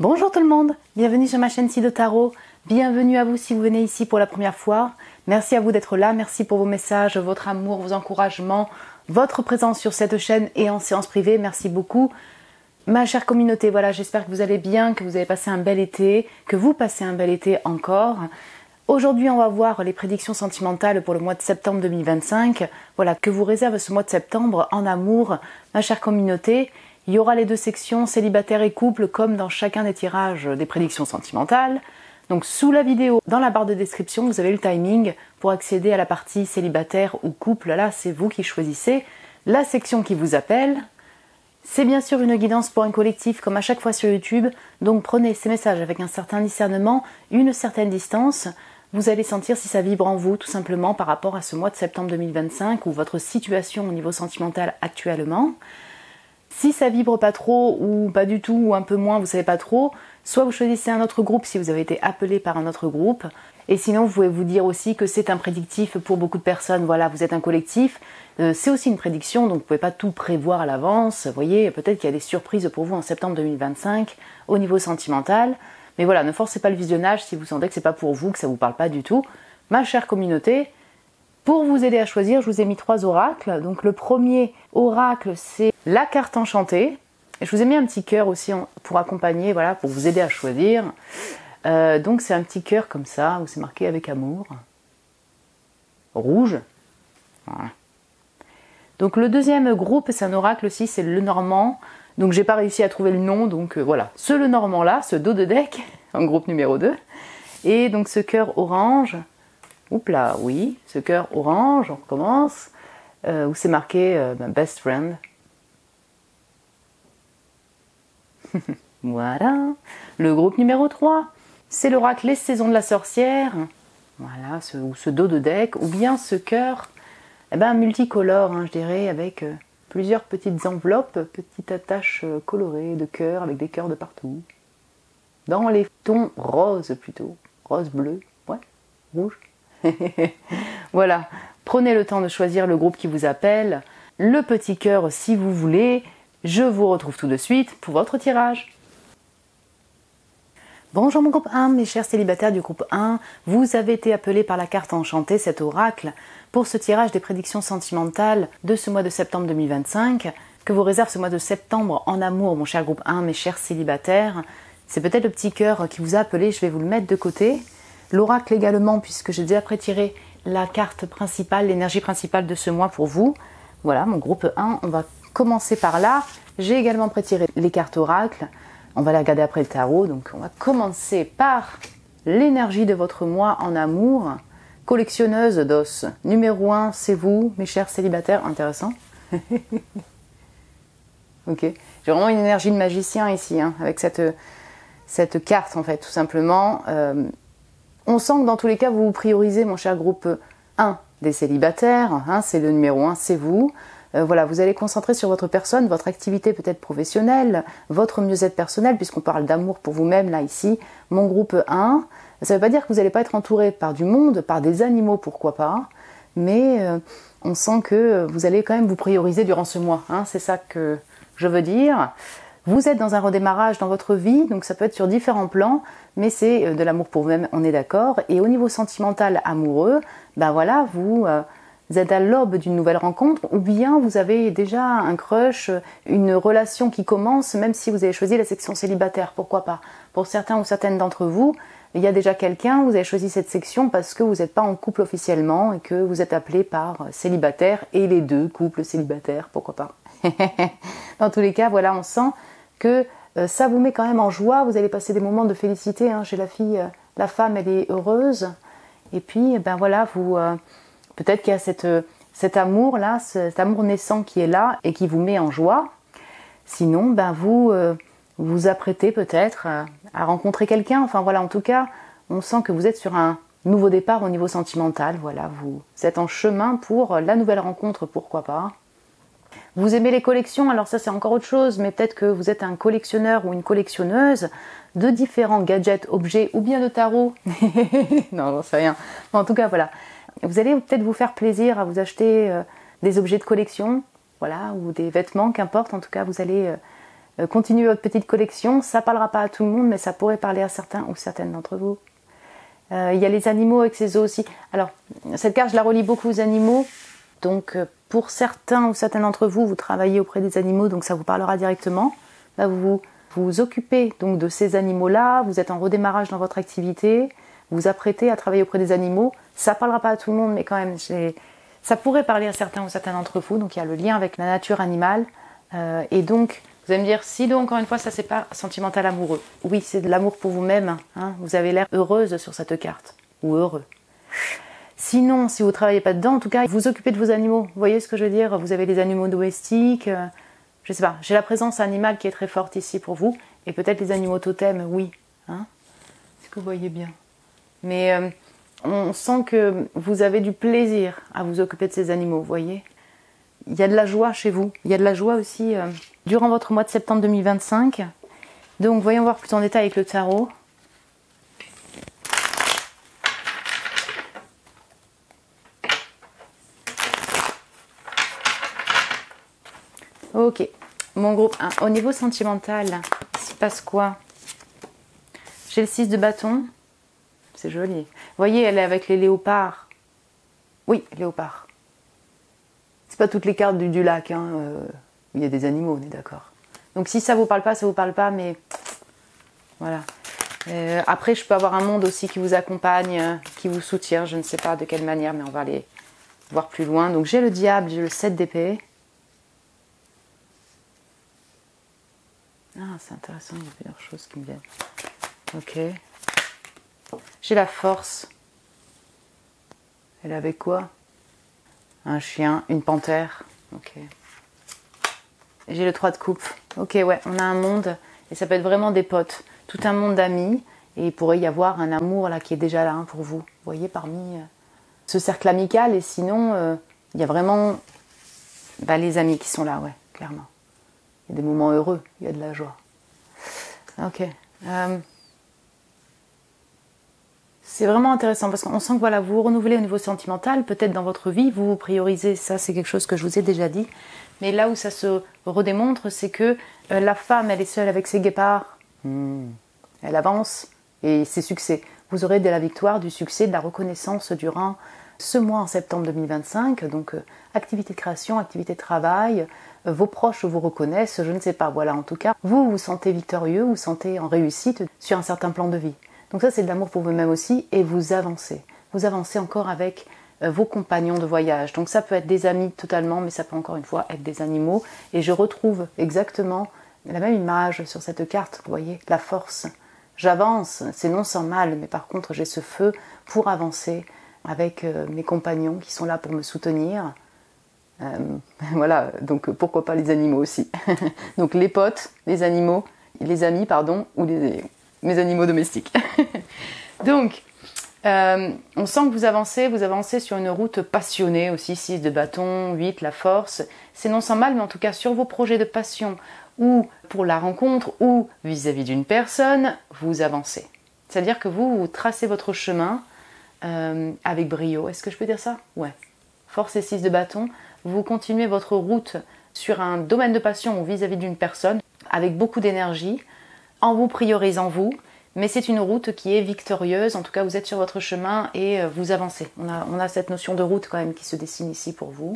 Bonjour tout le monde, bienvenue sur ma chaîne Sido Tarot, bienvenue à vous si vous venez ici pour la première fois. Merci à vous d'être là, merci pour vos messages, votre amour, vos encouragements, votre présence sur cette chaîne et en séance privée, merci beaucoup. Ma chère communauté, voilà, j'espère que vous allez bien, que vous avez passé un bel été, que vous passez un bel été encore. Aujourd'hui, on va voir les prédictions sentimentales pour le mois de septembre 2025. Voilà, que vous réserve ce mois de septembre en amour, ma chère communauté. Il y aura les deux sections, célibataire et couple, comme dans chacun des tirages des prédictions sentimentales. Donc sous la vidéo, dans la barre de description, vous avez le timing pour accéder à la partie célibataire ou couple. Là, c'est vous qui choisissez la section qui vous appelle. C'est bien sûr une guidance pour un collectif, comme à chaque fois sur YouTube. Donc prenez ces messages avec un certain discernement, une certaine distance. Vous allez sentir si ça vibre en vous, tout simplement, par rapport à ce mois de septembre 2025 ou votre situation au niveau sentimental actuellement. Si ça vibre pas trop ou pas du tout ou un peu moins, vous savez pas trop, soit vous choisissez un autre groupe si vous avez été appelé par un autre groupe, et sinon vous pouvez vous dire aussi que c'est un prédictif pour beaucoup de personnes, voilà, vous êtes un collectif, c'est aussi une prédiction, donc vous pouvez pas tout prévoir à l'avance, vous voyez, peut-être qu'il y a des surprises pour vous en septembre 2025 au niveau sentimental, mais voilà, ne forcez pas le visionnage si vous sentez que c'est pas pour vous, que ça vous parle pas du tout. Ma chère communauté, pour vous aider à choisir, je vous ai mis 3 oracles. Donc le premier oracle, c'est la carte enchantée. Et je vous ai mis un petit cœur aussi pour accompagner, voilà, pour vous aider à choisir. Donc c'est un petit cœur comme ça, où c'est marqué avec amour. Rouge. Voilà. Donc le deuxième groupe, c'est un oracle aussi, c'est le Normand. Donc j'ai pas réussi à trouver le nom, donc voilà. Ce le Normand là, ce dos de deck, en groupe numéro 2. Et donc ce cœur orange. Oups là, oui, ce cœur orange, on recommence, où c'est marqué best friend. Voilà. Le groupe numéro 3, c'est l'oracle Les Saisons de la Sorcière. Voilà, ce dos de deck, ou bien ce cœur multicolore, hein, je dirais, avec plusieurs petites enveloppes, petites attaches colorées de cœurs, avec des cœurs de partout. Dans les tons roses plutôt, rose-bleu, ouais, rouge. Voilà, prenez le temps de choisir le groupe qui vous appelle, le petit cœur si vous voulez. Je vous retrouve tout de suite pour votre tirage. Bonjour mon groupe 1, mes chers célibataires du groupe 1, vous avez été appelés par la carte enchantée, cet oracle, pour ce tirage des prédictions sentimentales de ce mois de septembre 2025, que vous réserve ce mois de septembre en amour, mon cher groupe 1, mes chers célibataires. C'est peut-être le petit cœur qui vous a appelé, je vais vous le mettre de côté. L'oracle également, puisque j'ai déjà prétiré la carte principale, l'énergie principale de ce mois pour vous. Voilà, mon groupe 1, on va commencer par là. J'ai également prétiré les cartes oracles. On va les regarder après le tarot. Donc on va commencer par l'énergie de votre mois en amour. Collectionneuse d'os. Numéro 1, c'est vous, mes chers célibataires. Intéressant. Ok. J'ai vraiment une énergie de magicien ici, hein, avec cette carte en fait, tout simplement. On sent que dans tous les cas, vous vous priorisez, mon cher groupe 1 des célibataires, hein, c'est le numéro 1, c'est vous. Voilà, vous allez concentrer sur votre personne, votre activité peut-être professionnelle, votre mieux-être personnel, puisqu'on parle d'amour pour vous-même, là, ici. Mon groupe 1, ça ne veut pas dire que vous n'allez pas être entouré par du monde, par des animaux, pourquoi pas, mais on sent que vous allez quand même vous prioriser durant ce mois, hein, c'est ça que je veux dire. Vous êtes dans un redémarrage dans votre vie, donc ça peut être sur différents plans, mais c'est de l'amour pour vous-même, on est d'accord. Et au niveau sentimental amoureux, ben voilà, vous êtes à l'aube d'une nouvelle rencontre, ou bien vous avez déjà un crush, une relation qui commence, même si vous avez choisi la section célibataire, pourquoi pas. Pour certains ou certaines d'entre vous, il y a déjà quelqu'un, vous avez choisi cette section parce que vous n'êtes pas en couple officiellement et que vous êtes appelé par célibataire et les deux couples célibataires, pourquoi pas. Dans tous les cas, voilà, on sent que ça vous met quand même en joie, vous allez passer des moments de félicité, hein, chez la fille, la femme elle est heureuse, et puis ben voilà, vous peut-être qu'il y a cet amour là, cet amour naissant qui est là et qui vous met en joie. Sinon, ben vous vous apprêtez peut-être à rencontrer quelqu'un, enfin voilà, en tout cas, on sent que vous êtes sur un nouveau départ au niveau sentimental, voilà, vous êtes en chemin pour la nouvelle rencontre, pourquoi pas. Vous aimez les collections, alors ça c'est encore autre chose, mais peut-être que vous êtes un collectionneur ou une collectionneuse de différents gadgets, objets ou bien de tarot. Non, j'en sais rien. En tout cas, voilà. Vous allez peut-être vous faire plaisir à vous acheter des objets de collection, voilà, ou des vêtements, qu'importe. En tout cas, vous allez continuez votre petite collection. Ça parlera pas à tout le monde, mais ça pourrait parler à certains ou certaines d'entre vous. Il y a les animaux avec ces os aussi. Alors, cette carte, je la relie beaucoup aux animaux. Donc, pour certains ou certaines d'entre vous, vous travaillez auprès des animaux, donc ça vous parlera directement. Là, vous vous occupez donc de ces animaux-là, vous êtes en redémarrage dans votre activité, vous vous apprêtez à travailler auprès des animaux. Ça parlera pas à tout le monde, mais quand même, ça pourrait parler à certains ou certaines d'entre vous. Donc, il y a le lien avec la nature animale. Et donc, vous allez me dire, si donc, encore une fois, ça c'est pas sentimental amoureux. Oui, c'est de l'amour pour vous-même. Hein. Vous avez l'air heureuse sur cette carte. Ou heureux. Sinon, si vous ne travaillez pas dedans, en tout cas, vous occupez de vos animaux. Vous voyez ce que je veux dire? Vous avez les animaux domestiques. Je sais pas, j'ai la présence animale qui est très forte ici pour vous. Et peut-être les animaux totems, oui. Hein? Est-ce que vous voyez bien? Mais on sent que vous avez du plaisir à vous occuper de ces animaux, vous voyez? Il y a de la joie chez vous. Il y a de la joie aussi durant votre mois de septembre 2025. Donc, voyons voir plus en détail avec le tarot. Ok, mon groupe 1. Au niveau sentimental, il se passe quoi? J'ai le 6 de bâton. C'est joli. Vous voyez, elle est avec les léopards. Oui, léopards. C'est pas toutes les cartes du lac. Hein. Il y a des animaux, on est d'accord. Donc si ça vous parle pas, ça vous parle pas, mais voilà. Après, je peux avoir un monde aussi qui vous accompagne, qui vous soutient. Je ne sais pas de quelle manière, mais on va aller voir plus loin. Donc j'ai le diable, j'ai le 7 d'épée. Ah, c'est intéressant, il y a plusieurs choses qui me viennent. Ok. J'ai la force. Elle est avec quoi? Un chien, une panthère. Ok. J'ai le 3 de coupe. Ok, ouais, on a un monde, et ça peut être vraiment des potes. Tout un monde d'amis, et il pourrait y avoir un amour là qui est déjà là hein, pour vous. Vous voyez, parmi ce cercle amical, et sinon, il y a vraiment les amis qui sont là, ouais, clairement. Il y a des moments heureux, il y a de la joie. Ok. C'est vraiment intéressant parce qu'on sent que voilà, vous vous renouvelez au niveau sentimental, peut-être dans votre vie, vous vous priorisez, ça c'est quelque chose que je vous ai déjà dit. Mais là où ça se redémontre, c'est que la femme, elle est seule avec ses guépards. Elle avance et ses succès. Vous aurez de la victoire, du succès, de la reconnaissance durant ce mois en septembre 2025. Donc, activité de création, activité de travail, vos proches vous reconnaissent, je ne sais pas. Voilà, en tout cas, vous vous sentez victorieux, vous vous sentez en réussite sur un certain plan de vie. Donc ça, c'est de l'amour pour vous-même aussi et vous avancez. Vous avancez encore avec vos compagnons de voyage. Donc ça peut être des amis totalement, mais ça peut encore une fois être des animaux. Et je retrouve exactement la même image sur cette carte, vous voyez, la force. J'avance, c'est non sans mal, mais par contre j'ai ce feu pour avancer avec mes compagnons qui sont là pour me soutenir. Voilà, donc pourquoi pas les animaux aussi. Donc les potes, les animaux, les amis, pardon, ou mes animaux domestiques. Donc, on sent que vous avancez sur une route passionnée aussi, 6 de bâton, 8, la force. C'est non sans mal, mais en tout cas sur vos projets de passion, ou pour la rencontre, ou vis-à-vis d'une personne, vous avancez. C'est-à-dire que vous tracez votre chemin avec brio. Est-ce que je peux dire ça? Ouais. Force et 6 de bâton. Vous continuez votre route sur un domaine de passion ou vis-à-vis d'une personne avec beaucoup d'énergie, en vous priorisant vous, mais c'est une route qui est victorieuse. En tout cas, vous êtes sur votre chemin et vous avancez. On a cette notion de route quand même qui se dessine ici pour vous,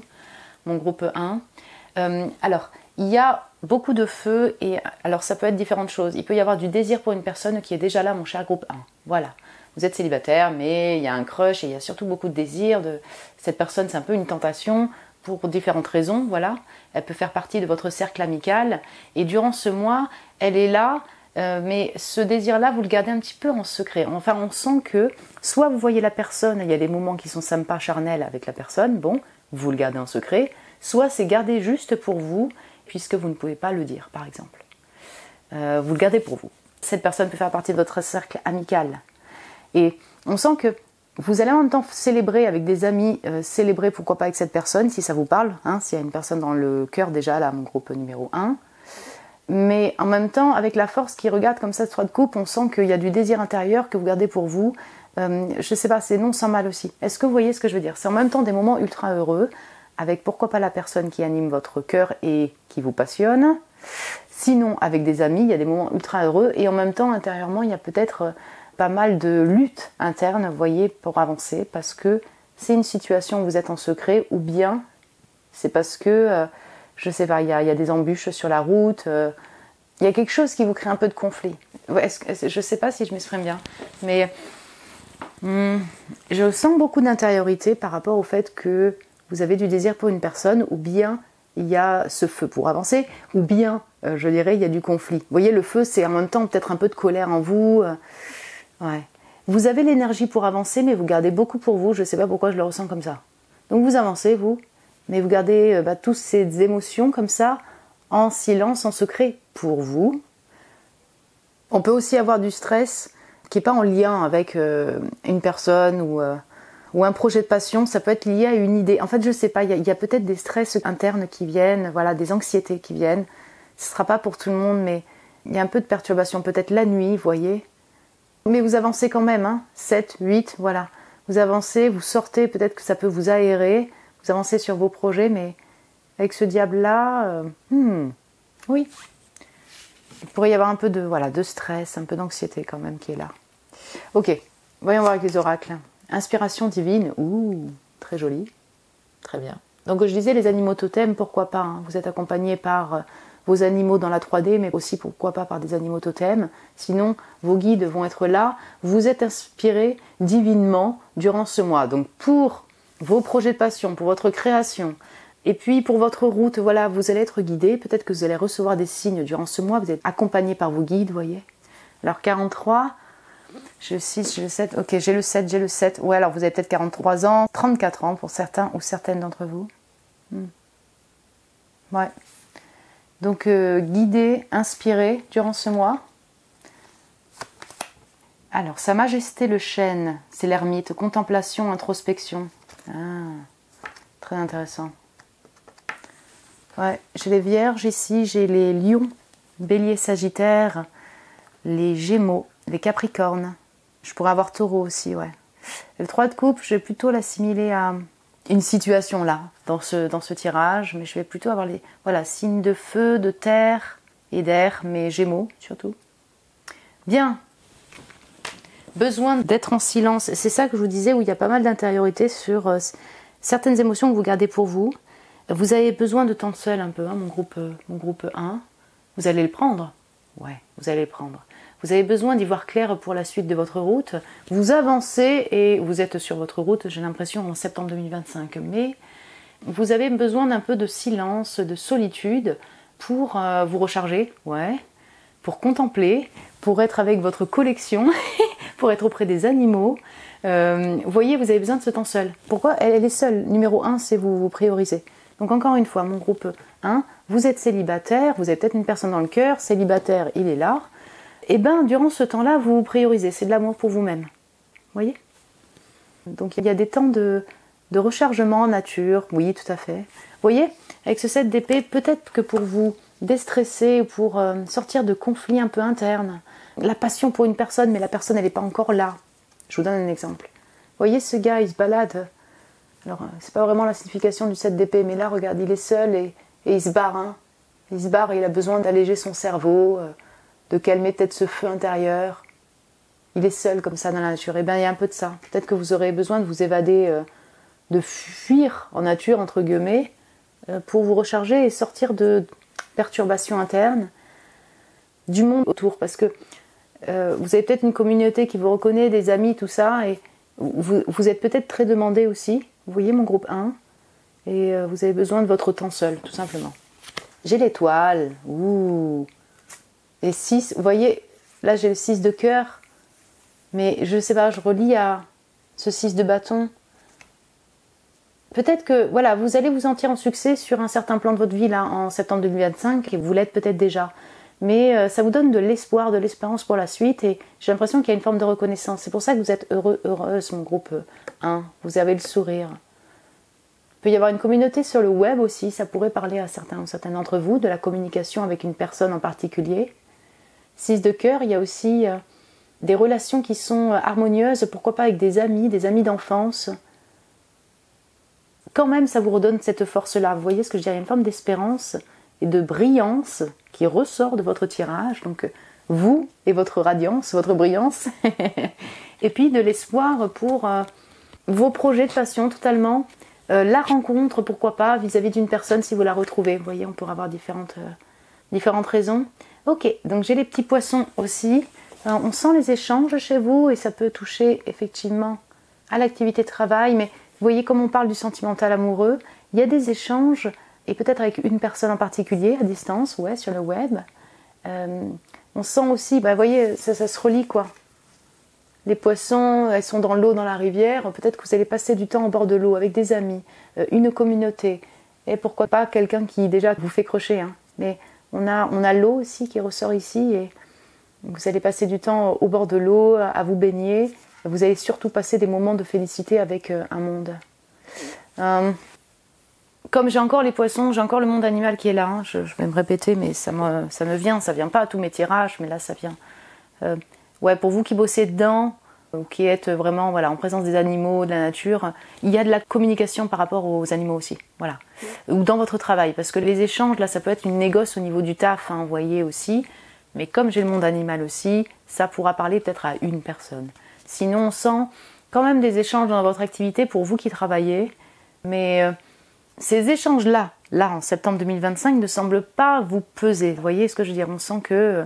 mon groupe 1. Alors, il y a beaucoup de feu et alors ça peut être différentes choses. Il peut y avoir du désir pour une personne qui est déjà là, mon cher groupe 1. Voilà. Vous êtes célibataire, mais il y a un crush et il y a surtout beaucoup de désir. Cette personne, c'est un peu une tentation pour différentes raisons, voilà. Elle peut faire partie de votre cercle amical et durant ce mois, elle est là, mais ce désir-là, vous le gardez un petit peu en secret. Enfin, on sent que soit vous voyez la personne, il y a des moments qui sont sympas, charnels avec la personne, bon, vous le gardez en secret, soit c'est gardé juste pour vous, puisque vous ne pouvez pas le dire, par exemple. Vous le gardez pour vous. Cette personne peut faire partie de votre cercle amical. Et on sent que vous allez en même temps célébrer avec des amis, célébrer pourquoi pas avec cette personne, si ça vous parle, hein, s'il y a une personne dans le cœur déjà, là, mon groupe numéro 1. Mais en même temps, avec la force qui regarde comme ça, 3 de coupe, on sent qu'il y a du désir intérieur que vous gardez pour vous. Je sais pas, c'est non sans mal aussi. Est-ce que vous voyez ce que je veux dire? C'est en même temps des moments ultra heureux, avec pourquoi pas la personne qui anime votre cœur et qui vous passionne. Sinon, avec des amis, il y a des moments ultra heureux et en même temps, intérieurement, il y a peut-être pas mal de luttes internes, vous voyez, pour avancer parce que c'est une situation où vous êtes en secret ou bien c'est parce que, je sais pas, il y a des embûches sur la route, il y a quelque chose qui vous crée un peu de conflit. Je sais pas si je m'exprime bien, mais je sens beaucoup d'intériorité par rapport au fait que vous avez du désir pour une personne ou bien il y a ce feu pour avancer ou bien, je dirais, il y a du conflit. Vous voyez, le feu, c'est en même temps peut-être un peu de colère en vous. Ouais. Vous avez l'énergie pour avancer, mais vous gardez beaucoup pour vous. Je ne sais pas pourquoi je le ressens comme ça. Donc vous avancez, vous, mais vous gardez toutes ces émotions comme ça, en silence, en secret, pour vous. On peut aussi avoir du stress qui n'est pas en lien avec une personne ou un projet de passion. Ça peut être lié à une idée. En fait, je ne sais pas, il y a peut-être des stress internes qui viennent, voilà, des anxiétés qui viennent. Ce ne sera pas pour tout le monde, mais il y a un peu de perturbation. Peut-être la nuit, vous voyez. Mais vous avancez quand même, hein, 7, 8, voilà. Vous avancez, vous sortez, peut-être que ça peut vous aérer. Vous avancez sur vos projets, mais avec ce diable-là, oui. Il pourrait y avoir un peu de stress, un peu d'anxiété quand même qui est là. Ok, voyons voir avec les oracles. Inspiration divine, très joli, très bien. Donc je disais les animaux totems, pourquoi pas, hein. Vous êtes accompagné par vos animaux dans la 3D, mais aussi pourquoi pas par des animaux totems. Sinon, vos guides vont être là. Vous êtes inspiré divinement durant ce mois. Donc pour vos projets de passion, pour votre création, et puis pour votre route, voilà, vous allez être guidé. Peut-être que vous allez recevoir des signes durant ce mois. Vous êtes accompagné par vos guides, vous voyez. Alors 43, j'ai le 6, j'ai le 7. Ok, j'ai le 7. Ouais, alors vous avez peut-être 43 ans, 34 ans pour certains ou certaines d'entre vous. Ouais. Donc guidé, inspiré durant ce mois. Alors, Sa Majesté le Chêne, c'est l'ermite, contemplation, introspection. Très intéressant. Ouais, j'ai les Vierges ici, j'ai les Lions, Bélier, Sagittaire, les Gémeaux, les Capricornes. Je pourrais avoir Taureau aussi, ouais. Et le 3 de coupe, je vais plutôt l'assimiler à une situation là, dans ce tirage, mais je vais plutôt avoir les signes de feu, de terre et d'air, mais Gémeaux surtout. Bien. Besoin d'être en silence. C'est ça que je vous disais, où il y a pas mal d'intériorité sur certaines émotions que vous gardez pour vous. Vous avez besoin de temps seul un peu, hein, mon groupe 1. Vous allez le prendre. Ouais, vous allez le prendre. Vous avez besoin d'y voir clair pour la suite de votre route. Vous avancez et vous êtes sur votre route, j'ai l'impression, en septembre 2025. Mais vous avez besoin d'un peu de silence, de solitude pour vous recharger, ouais, pour contempler, pour être avec votre collection, pour être auprès des animaux. Vous voyez, vous avez besoin de ce temps seul. Pourquoi ? Elle est seule. Numéro 1, c'est vous priorisez. Donc encore une fois, mon groupe 1, vous êtes célibataire, vous avez peut-être une personne dans le cœur, célibataire, il est là. Et bien, durant ce temps-là, vous vous priorisez. C'est de l'amour pour vous-même. Vous voyez ? Donc il y a des temps de rechargement en nature. Oui, tout à fait. Vous voyez ? Avec ce 7 d'épée, peut-être que pour vous déstresser, pour sortir de conflits un peu internes, la passion pour une personne, mais la personne, elle n'est pas encore là. Je vous donne un exemple. Vous voyez, ce gars, il se balade. Alors, c'est pas vraiment la signification du 7 d'épée, mais là, regarde, il est seul et il se barre. Hein. Il se barre et il a besoin d'alléger son cerveau, de calmer peut-être ce feu intérieur. Il est seul comme ça dans la nature. Et bien, il y a un peu de ça. Peut-être que vous aurez besoin de vous évader, de fuir en nature, entre guillemets, pour vous recharger et sortir de perturbations internes du monde autour. Parce que vous avez peut-être une communauté qui vous reconnaît, des amis, tout ça, et vous êtes peut-être très demandé aussi. Vous voyez mon groupe 1, et vous avez besoin de votre temps seul, tout simplement. J'ai l'étoile, et 6, vous voyez, là j'ai le 6 de cœur, mais je sais pas, je relis à ce 6 de bâton. Peut-être que, voilà, vous allez vous sentir en succès sur un certain plan de votre vie, là, en septembre 2025, et vous l'êtes peut-être déjà. Mais ça vous donne de l'espoir, de l'espérance pour la suite, et j'ai l'impression qu'il y a une forme de reconnaissance. C'est pour ça que vous êtes heureux, heureuse, mon groupe 1. Vous avez le sourire. Il peut y avoir une communauté sur le web aussi, ça pourrait parler à certains d'entre vous, de la communication avec une personne en particulier. 6 de cœur, il y a aussi des relations qui sont harmonieuses, pourquoi pas avec des amis d'enfance. quand même ça vous redonne cette force-là. Vous voyez ce que je dirais, une forme d'espérance et de brillance qui ressort de votre tirage. Donc vous et votre radiance, votre brillance. Et puis de l'espoir pour vos projets de passion totalement. La rencontre, pourquoi pas, vis-à-vis d'une personne si vous la retrouvez. Vous voyez, on pourrait avoir différentes raisons. Ok, donc j'ai les petits poissons aussi. On sent les échanges chez vous et ça peut toucher effectivement à l'activité de travail. Mais vous voyez, comme on parle du sentimental amoureux, il y a des échanges et peut-être avec une personne en particulier à distance, ouais, sur le web. On sent aussi, vous voyez, ça se relie quoi. Les poissons, elles sont dans l'eau, dans la rivière. Peut-être que vous allez passer du temps au bord de l'eau avec des amis, une communauté. Et pourquoi pas quelqu'un qui déjà vous fait crocher. Hein. Mais on a l'eau aussi qui ressort ici. Et vous allez passer du temps au bord de l'eau, à vous baigner. Vous allez surtout passer des moments de félicité avec un monde. Comme j'ai encore les poissons, j'ai encore le monde animal qui est là. Hein. Je vais me répéter, mais ça me vient. Ça vient pas à tous mes tirages, mais là ça vient. Ouais, pour vous qui bossez dedans, ou qui êtes vraiment voilà, en présence des animaux, de la nature, il y a de la communication par rapport aux animaux aussi, voilà. Ou dans votre travail, parce que les échanges, là, ça peut être une négoce au niveau du taf, hein, vous voyez aussi, mais comme j'ai le monde animal aussi, ça pourra parler peut-être à une personne. Sinon, on sent quand même des échanges dans votre activité pour vous qui travaillez, mais ces échanges-là, en septembre 2025, ne semblent pas vous peser, vous voyez ce que je veux dire, on sent que...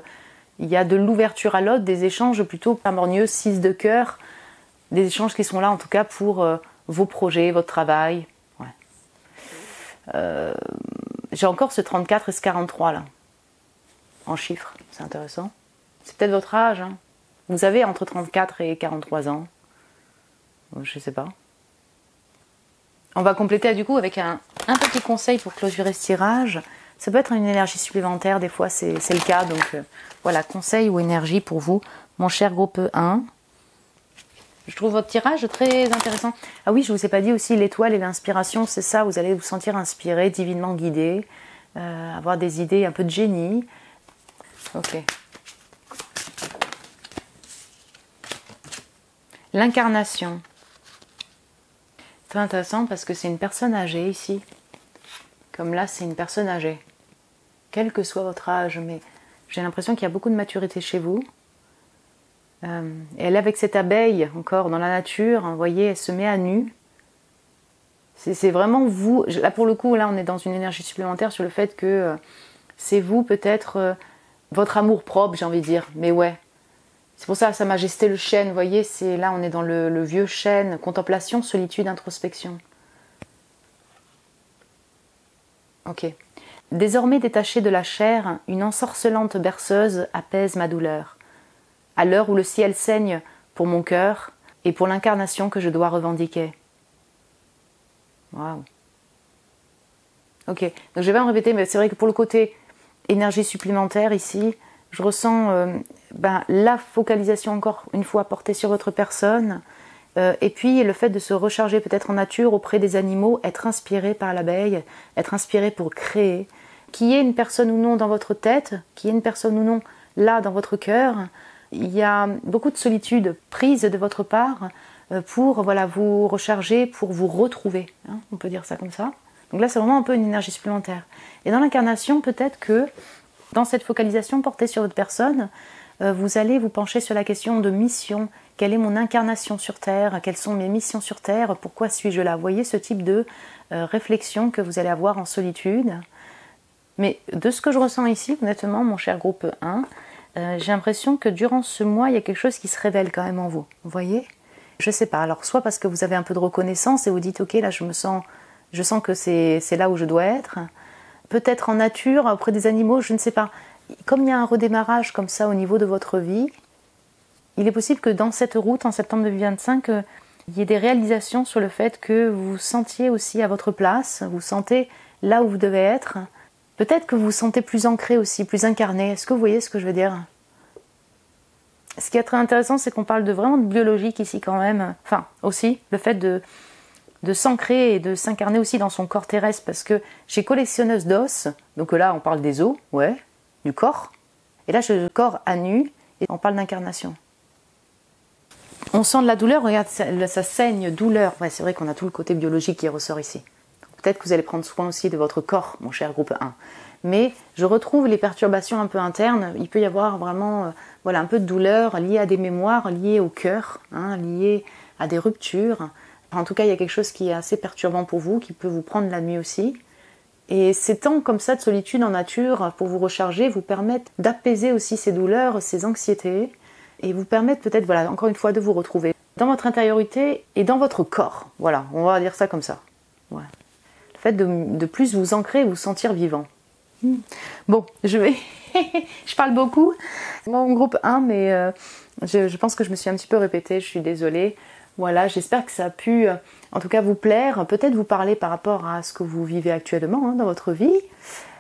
il y a de l'ouverture à l'autre, des échanges plutôt harmonieux, 6 de cœur, des échanges qui sont là en tout cas pour vos projets, votre travail. Ouais. J'ai encore ce 34 et ce 43 là, en chiffres, c'est intéressant. C'est peut-être votre âge, hein. Vous avez entre 34 et 43 ans, je sais pas. On va compléter du coup avec un petit conseil pour clôturer ce tirage. Ça peut être une énergie supplémentaire, des fois c'est le cas, donc voilà, conseil ou énergie pour vous, mon cher groupe 1. Je trouve votre tirage très intéressant. Ah oui, je ne vous ai pas dit aussi, l'étoile et l'inspiration, c'est ça, vous allez vous sentir inspiré, divinement guidé, avoir des idées, un peu de génie. Ok. L'incarnation. Très intéressant parce que c'est une personne âgée ici. Comme là, c'est une personne âgée. Quel que soit votre âge, mais j'ai l'impression qu'il y a beaucoup de maturité chez vous. Et elle est avec cette abeille encore dans la nature, hein, vous voyez, elle se met à nu. C'est vraiment vous, là pour le coup, là on est dans une énergie supplémentaire sur le fait que c'est vous peut-être, votre amour propre, j'ai envie de dire, mais ouais. C'est pour ça, Sa Majesté le chêne, vous voyez, c'est là on est dans le vieux chêne, contemplation, solitude, introspection. Ok. Désormais détachée de la chair, une ensorcelante berceuse apaise ma douleur. À l'heure où le ciel saigne pour mon cœur et pour l'incarnation que je dois revendiquer. Waouh. Ok, donc je vais me répéter, mais c'est vrai que pour le côté énergie supplémentaire ici, je ressens la focalisation encore une fois portée sur votre personne, et puis le fait de se recharger peut-être en nature auprès des animaux, être inspiré par l'abeille, être inspiré pour créer, qu'il y ait une personne ou non dans votre tête, qu'il y ait une personne ou non là dans votre cœur, il y a beaucoup de solitude prise de votre part pour voilà, vous recharger, pour vous retrouver, hein, on peut dire ça comme ça. Donc là c'est vraiment un peu une énergie supplémentaire. Et dans l'incarnation, peut-être que dans cette focalisation portée sur votre personne, vous allez vous pencher sur la question de mission. Quelle est mon incarnation sur Terre? Quelles sont mes missions sur Terre? Pourquoi suis-je là? Vous voyez ce type de réflexion que vous allez avoir en solitude. Mais de ce que je ressens ici, honnêtement, mon cher groupe 1, j'ai l'impression que durant ce mois, il y a quelque chose qui se révèle quand même en vous. Vous voyez? Je sais pas. Alors, soit parce que vous avez un peu de reconnaissance et vous dites, ok, là, je sens que c'est là où je dois être. Peut-être en nature, auprès des animaux, je ne sais pas. Comme il y a un redémarrage comme ça au niveau de votre vie, il est possible que dans cette route, en septembre 2025, il y ait des réalisations sur le fait que vous vous sentiez aussi à votre place, vous sentez là où vous devez être. Peut-être que vous vous sentez plus ancré aussi, plus incarné. Est-ce que vous voyez ce que je veux dire? Ce qui est très intéressant, c'est qu'on parle vraiment de biologique ici quand même. Enfin, aussi, le fait de s'ancrer et de s'incarner aussi dans son corps terrestre, parce que j'ai collectionneuse d'os, donc là on parle des os, ouais, du corps, et là j'ai le corps à nu, et on parle d'incarnation. On sent de la douleur, regarde, ça saigne, douleur, ouais c'est vrai qu'on a tout le côté biologique qui ressort ici, peut-être que vous allez prendre soin aussi de votre corps, mon cher groupe 1. Mais je retrouve les perturbations un peu internes. Il peut y avoir vraiment voilà, un peu de douleur liée à des mémoires, liées au cœur, hein, liées à des ruptures. En tout cas, il y a quelque chose qui est assez perturbant pour vous, qui peut vous prendre la nuit aussi. Et ces temps comme ça de solitude en nature, pour vous recharger, vous permettent d'apaiser aussi ces douleurs, ces anxiétés, et vous permettent peut-être, voilà, encore une fois, de vous retrouver dans votre intériorité et dans votre corps. Voilà, on va dire ça comme ça. Ouais. Le fait de plus vous ancrer et vous sentir vivant. Bon, je vais... je parle beaucoup. C'est mon groupe 1, mais je pense que je me suis un petit peu répétée, je suis désolée. Voilà, j'espère que ça a pu, en tout cas, vous plaire. Peut-être vous parler par rapport à ce que vous vivez actuellement dans votre vie.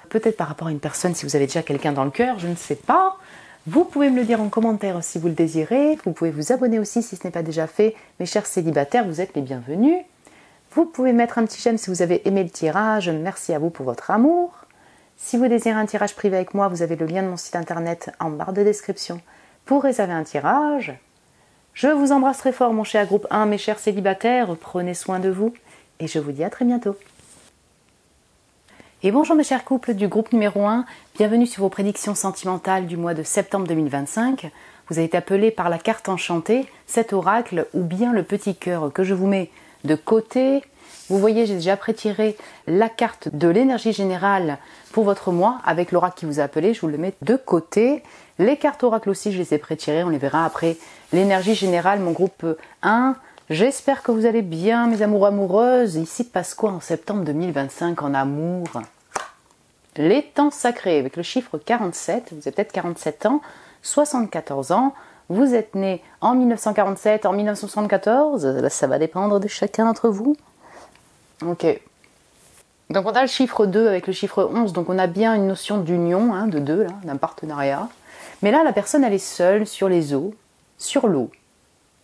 Peut-être par rapport à une personne, si vous avez déjà quelqu'un dans le cœur, je ne sais pas. Vous pouvez me le dire en commentaire si vous le désirez. Vous pouvez vous abonner aussi si ce n'est pas déjà fait. Mes chers célibataires, vous êtes les bienvenus. Vous pouvez mettre un petit j'aime si vous avez aimé le tirage. Merci à vous pour votre amour. Si vous désirez un tirage privé avec moi, vous avez le lien de mon site internet en barre de description pour réserver un tirage. Je vous embrasse très fort, mon cher groupe 1, mes chers célibataires. Prenez soin de vous et je vous dis à très bientôt. Et bonjour mes chers couples du groupe numéro 1, bienvenue sur vos prédictions sentimentales du mois de septembre 2025. Vous avez été appelé par la carte enchantée, cet oracle ou bien le petit cœur que je vous mets de côté. Vous voyez, j'ai déjà prétiré la carte de l'énergie générale pour votre mois avec l'oracle qui vous a appelé, je vous le mets de côté. Les cartes oracle aussi, je les ai prétirées, on les verra après. L'énergie générale, mon groupe 1. J'espère que vous allez bien, mes amours amoureuses. Ici passe quoi en septembre 2025 en amour? Les temps sacrés avec le chiffre 47. Vous avez peut-être 47 ans, 74 ans. Vous êtes né en 1947, en 1974. Ça va dépendre de chacun d'entre vous. Ok. Donc on a le chiffre 2 avec le chiffre 11. Donc on a bien une notion d'union, de deux, d'un partenariat. Mais là, la personne, elle est seule sur les eaux, sur l'eau,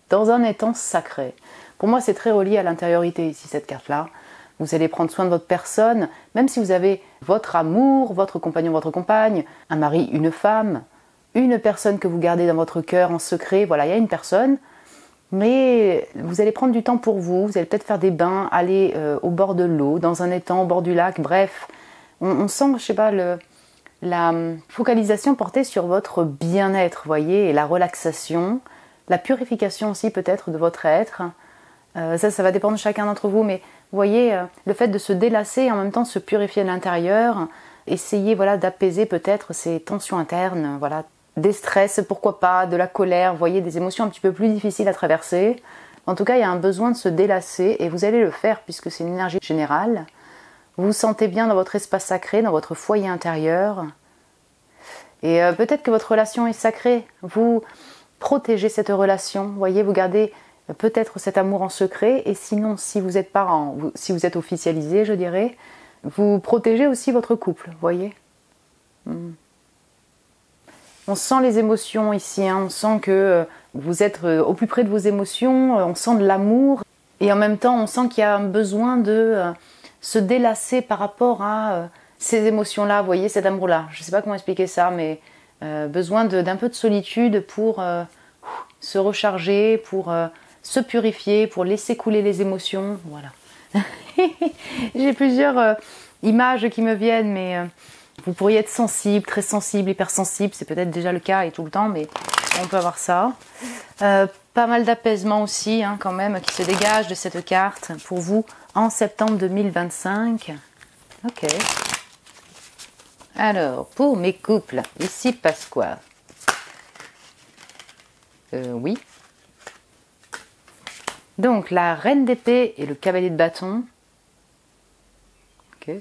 dans un étang sacré. Pour moi, c'est très relié à l'intériorité ici, cette carte-là. Vous allez prendre soin de votre personne, même si vous avez votre amour, votre compagnon, votre compagne, un mari, une femme, une personne que vous gardez dans votre cœur en secret. Voilà, il y a une personne, mais vous allez prendre du temps pour vous. Vous allez peut-être faire des bains, aller au bord de l'eau, dans un étang, au bord du lac. Bref, on sent, je sais pas, la focalisation portée sur votre bien-être, voyez, et la relaxation, la purification aussi peut-être de votre être. Ça va dépendre de chacun d'entre vous, mais vous voyez, le fait de se délasser et en même temps de se purifier à l'intérieur, essayer voilà, d'apaiser peut-être ces tensions internes, voilà, des stress, pourquoi pas, de la colère, vous voyez, des émotions un petit peu plus difficiles à traverser. En tout cas, il y a un besoin de se délasser et vous allez le faire puisque c'est une énergie générale. Vous vous sentez bien dans votre espace sacré, dans votre foyer intérieur. Et peut-être que votre relation est sacrée. Vous protégez cette relation. Vous voyez, vous gardez peut-être cet amour en secret. Et sinon, si vous êtes parent, si vous êtes officialisé, je dirais, vous protégez aussi votre couple. Vous voyez. On sent les émotions ici. On sent que vous êtes au plus près de vos émotions. On sent de l'amour. Et en même temps, on sent qu'il y a un besoin de... se délasser par rapport à ces émotions-là, vous voyez, cet amour-là. Je ne sais pas comment expliquer ça, mais besoin d'un peu de solitude pour se recharger, pour se purifier, pour laisser couler les émotions. Voilà. J'ai plusieurs images qui me viennent, mais vous pourriez être sensible, très sensible, hypersensible. C'est peut-être déjà le cas et tout le temps, mais on peut avoir ça. Pas mal d'apaisement aussi, quand même, qui se dégage de cette carte pour vous en septembre 2025. Ok. Alors, pour mes couples, ici passe quoi? Oui. Donc, la reine d'épée et le cavalier de bâton. Ok.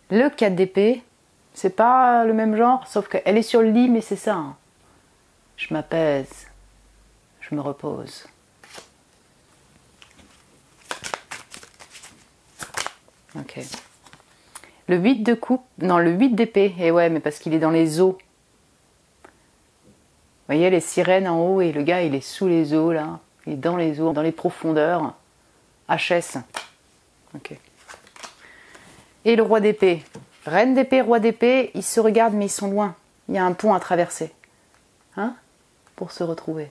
Le 4 d'épée, c'est pas le même genre, sauf qu'elle est sur le lit, mais c'est ça. Je m'apaise, je me repose. Ok. Le 8 de coupe, non, le 8 d'épée, et ouais, mais parce qu'il est dans les eaux. Vous voyez les sirènes en haut, et le gars, il est sous les eaux, là. Il est dans les eaux, dans les profondeurs. HS. Ok. Et le roi d'épée. Reine d'épée, roi d'épée, ils se regardent mais ils sont loin. Il y a un pont à traverser. pour se retrouver.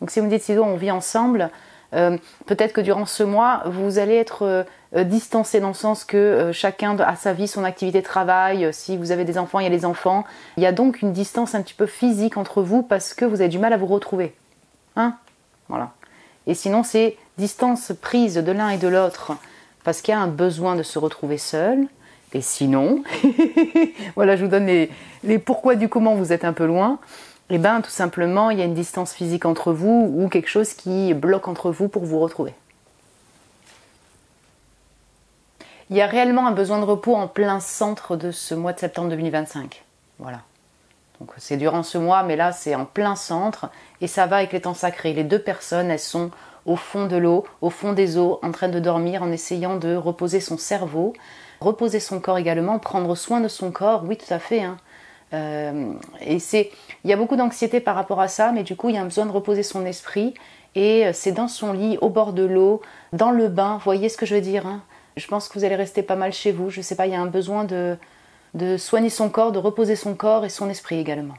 Donc si vous me dites, Sido, on vit ensemble, peut-être que durant ce mois, vous allez être distancés dans le sens que chacun a sa vie, son activité de travail. Si vous avez des enfants, il y a les enfants. Il y a donc une distance un petit peu physique entre vous parce que vous avez du mal à vous retrouver. Hein? Voilà. Et sinon, c'est distance prise de l'un et de l'autre parce qu'il y a un besoin de se retrouver seul. Et sinon, voilà, je vous donne les pourquoi du comment vous êtes un peu loin. Et bien, tout simplement, il y a une distance physique entre vous ou quelque chose qui bloque entre vous pour vous retrouver. Il y a réellement un besoin de repos en plein centre de ce mois de septembre 2025. Voilà. Donc c'est durant ce mois, mais là c'est en plein centre et ça va avec les temps sacrés. Les deux personnes, elles sont au fond de l'eau, au fond des eaux, en train de dormir, en essayant de reposer son cerveau, reposer son corps également, prendre soin de son corps, oui tout à fait. Hein. Il y a beaucoup d'anxiété par rapport à ça, mais du coup il y a un besoin de reposer son esprit et c'est dans son lit, au bord de l'eau, dans le bain, vous voyez ce que je veux dire hein. Je pense que vous allez rester pas mal chez vous, je sais pas, il y a un besoin de soigner son corps, de reposer son corps et son esprit également.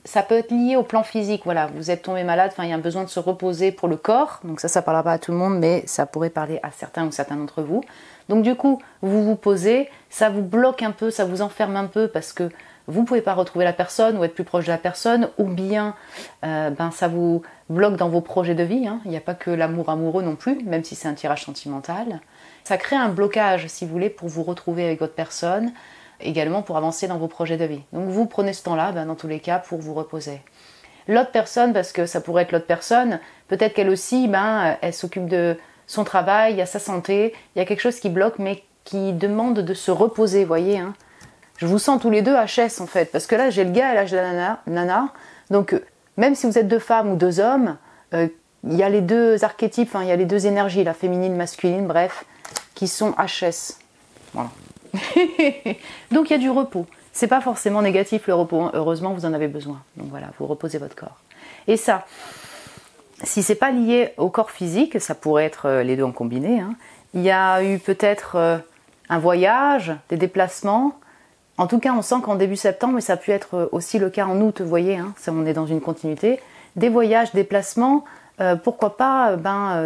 Ça peut être lié au plan physique, voilà, vous êtes tombé malade, enfin il y a un besoin de se reposer pour le corps, donc ça parlera pas à tout le monde, mais ça pourrait parler à certains ou certains d'entre vous. Donc du coup, vous vous posez, ça vous bloque un peu, ça vous enferme un peu parce que vous ne pouvez pas retrouver la personne ou être plus proche de la personne, ou bien ça vous bloque dans vos projets de vie, hein. Il n'y a pas que l'amour amoureux non plus, même si c'est un tirage sentimental. Ça crée un blocage, si vous voulez, pour vous retrouver avec votre personne, également pour avancer dans vos projets de vie. Donc vous prenez ce temps-là, dans tous les cas, pour vous reposer. L'autre personne, parce que ça pourrait être l'autre personne, peut-être qu'elle aussi, elle s'occupe de son travail, il y a sa santé, il y a quelque chose qui bloque, mais qui demande de se reposer, vous voyez. Hein. Je vous sens tous les deux HS en fait, parce que là j'ai le gars et là j'ai la nana, donc même si vous êtes deux femmes ou deux hommes, il y a les deux archétypes, il y a les deux énergies, la féminine, masculine, bref, qui sont HS. Voilà. Donc il y a du repos. C'est pas forcément négatif le repos, hein. Heureusement vous en avez besoin. Donc voilà, vous reposez votre corps. Et ça, si c'est pas lié au corps physique, ça pourrait être les deux en combiné. Hein. Il y a eu peut-être un voyage, des déplacements. En tout cas, on sent qu'en début septembre, et ça a pu être aussi le cas en août, vous voyez, hein, ça, on est dans une continuité, des voyages, déplacements, pourquoi pas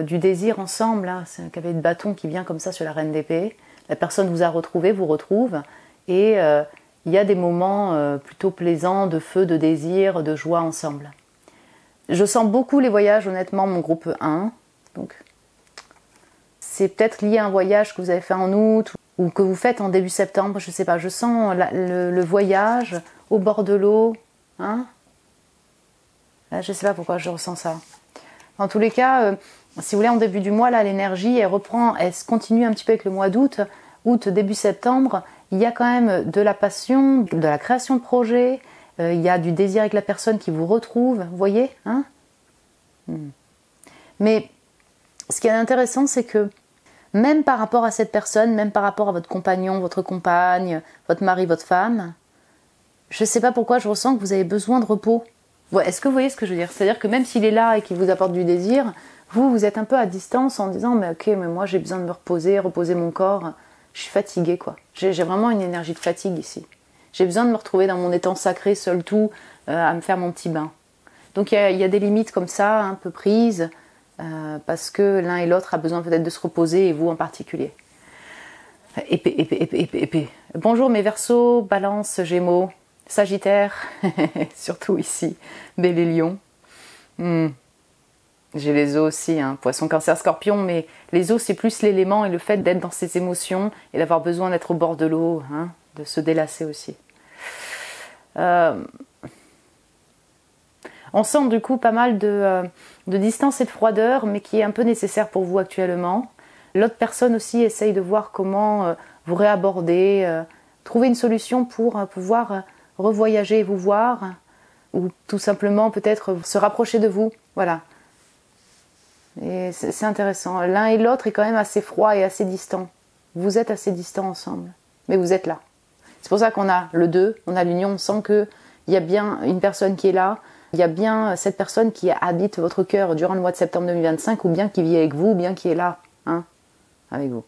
du désir ensemble, là, c'est un cavalier de bâton qui vient comme ça sur la reine d'épée, la personne vous a retrouvé, vous retrouve, et il y a des moments plutôt plaisants, de feu, de désir, de joie ensemble. Je sens beaucoup les voyages, honnêtement, mon groupe 1, donc c'est peut-être lié à un voyage que vous avez fait en août, ou que vous faites en début septembre, je ne sais pas, je sens le voyage au bord de l'eau, hein. Je ne sais pas pourquoi je ressens ça. En tous les cas, si vous voulez, en début du mois, là, l'énergie, elle se continue un petit peu avec le mois d'août, début septembre, il y a quand même de la passion, de la création de projets, il y a du désir avec la personne qui vous retrouve, vous voyez, hein. Mais ce qui est intéressant, c'est que même par rapport à cette personne, même par rapport à votre compagnon, votre compagne, votre mari, votre femme, je ne sais pas pourquoi je ressens que vous avez besoin de repos. Ouais, est-ce que vous voyez ce que je veux dire? C'est-à-dire que même s'il est là et qu'il vous apporte du désir, vous êtes un peu à distance en disant « mais ok, mais moi j'ai besoin de me reposer, reposer mon corps, je suis fatiguée quoi. J'ai vraiment une énergie de fatigue ici. J'ai besoin de me retrouver dans mon étang sacré, seul tout, à me faire mon petit bain. » Donc il y a des limites comme ça, un peu prises, parce que l'un et l'autre a besoin peut-être de se reposer, et vous en particulier. Épée. Bonjour mes Verseaux, Balance, Gémeaux, Sagittaire, surtout ici, Bélier, Lion. J'ai les os aussi, hein, Poisson, Cancer, Scorpion, mais les os c'est plus l'élément et le fait d'être dans ses émotions et d'avoir besoin d'être au bord de l'eau, hein, de se délasser aussi. On sent du coup pas mal de distance et de froideur, mais qui est un peu nécessaire pour vous actuellement. L'autre personne aussi essaye de voir comment vous réaborder, trouver une solution pour pouvoir revoyager et vous voir, ou tout simplement peut-être se rapprocher de vous. Voilà. Et c'est intéressant. L'un et l'autre est quand même assez froid et assez distant. Vous êtes assez distants ensemble, mais vous êtes là. C'est pour ça qu'on a le 2, on a l'union, on sent qu'il y a bien une personne qui est là, il y a bien cette personne qui habite votre cœur durant le mois de septembre 2025, ou bien qui vit avec vous, ou bien qui est là, hein, avec vous.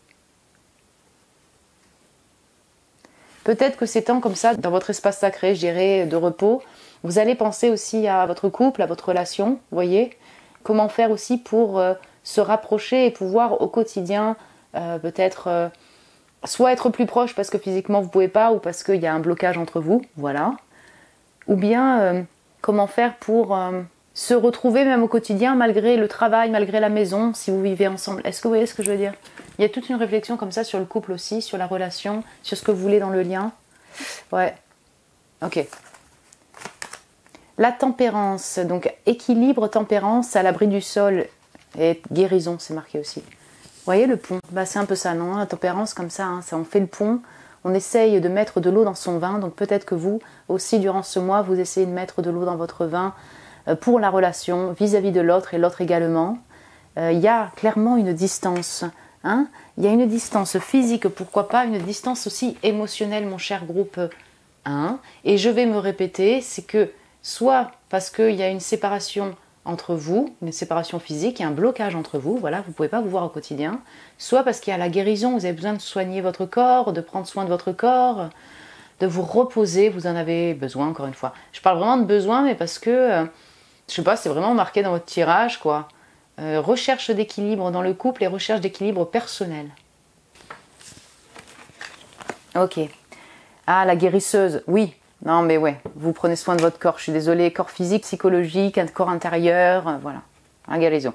Peut-être que ces temps comme ça, dans votre espace sacré, je dirais, de repos, Vous allez penser aussi à votre couple, à votre relation, vous voyez. Comment faire aussi pour se rapprocher et pouvoir au quotidien peut-être soit être plus proche parce que physiquement vous ne pouvez pas ou parce qu'il y a un blocage entre vous, voilà. Ou bien comment faire pour se retrouver même au quotidien malgré le travail, malgré la maison, si vous vivez ensemble. Est-ce que vous voyez ce que je veux dire? Il y a toute une réflexion comme ça sur le couple aussi, sur la relation, sur ce que vous voulez dans le lien. Ouais, ok. La tempérance, donc équilibre, tempérance, à l'abri du sol et guérison, c'est marqué aussi. Vous voyez le pont, bah, c'est un peu ça, non? La tempérance comme ça, hein, ça, on fait le pont, on essaye de mettre de l'eau dans son vin, donc peut-être que vous aussi durant ce mois, vous essayez de mettre de l'eau dans votre vin pour la relation vis-à-vis de l'autre et l'autre également. Il y a clairement une distance, hein? Il y a une distance physique, pourquoi pas, une distance aussi émotionnelle, mon cher groupe 1. Et je vais me répéter, c'est que soit parce qu'il y a une séparation entre vous, une séparation physique, il y a un blocage entre vous, voilà, vous ne pouvez pas vous voir au quotidien, soit parce qu'il y a la guérison, vous avez besoin de soigner votre corps, de prendre soin de votre corps, de vous reposer, vous en avez besoin encore une fois. Je parle vraiment de besoin, mais parce que, je sais pas, c'est vraiment marqué dans votre tirage, quoi. Recherche d'équilibre dans le couple et recherche d'équilibre personnel. Ok. Ah, la guérisseuse, oui. Non, mais ouais, vous prenez soin de votre corps. Je suis désolée, corps physique, psychologique, un corps intérieur, voilà. Un guérison.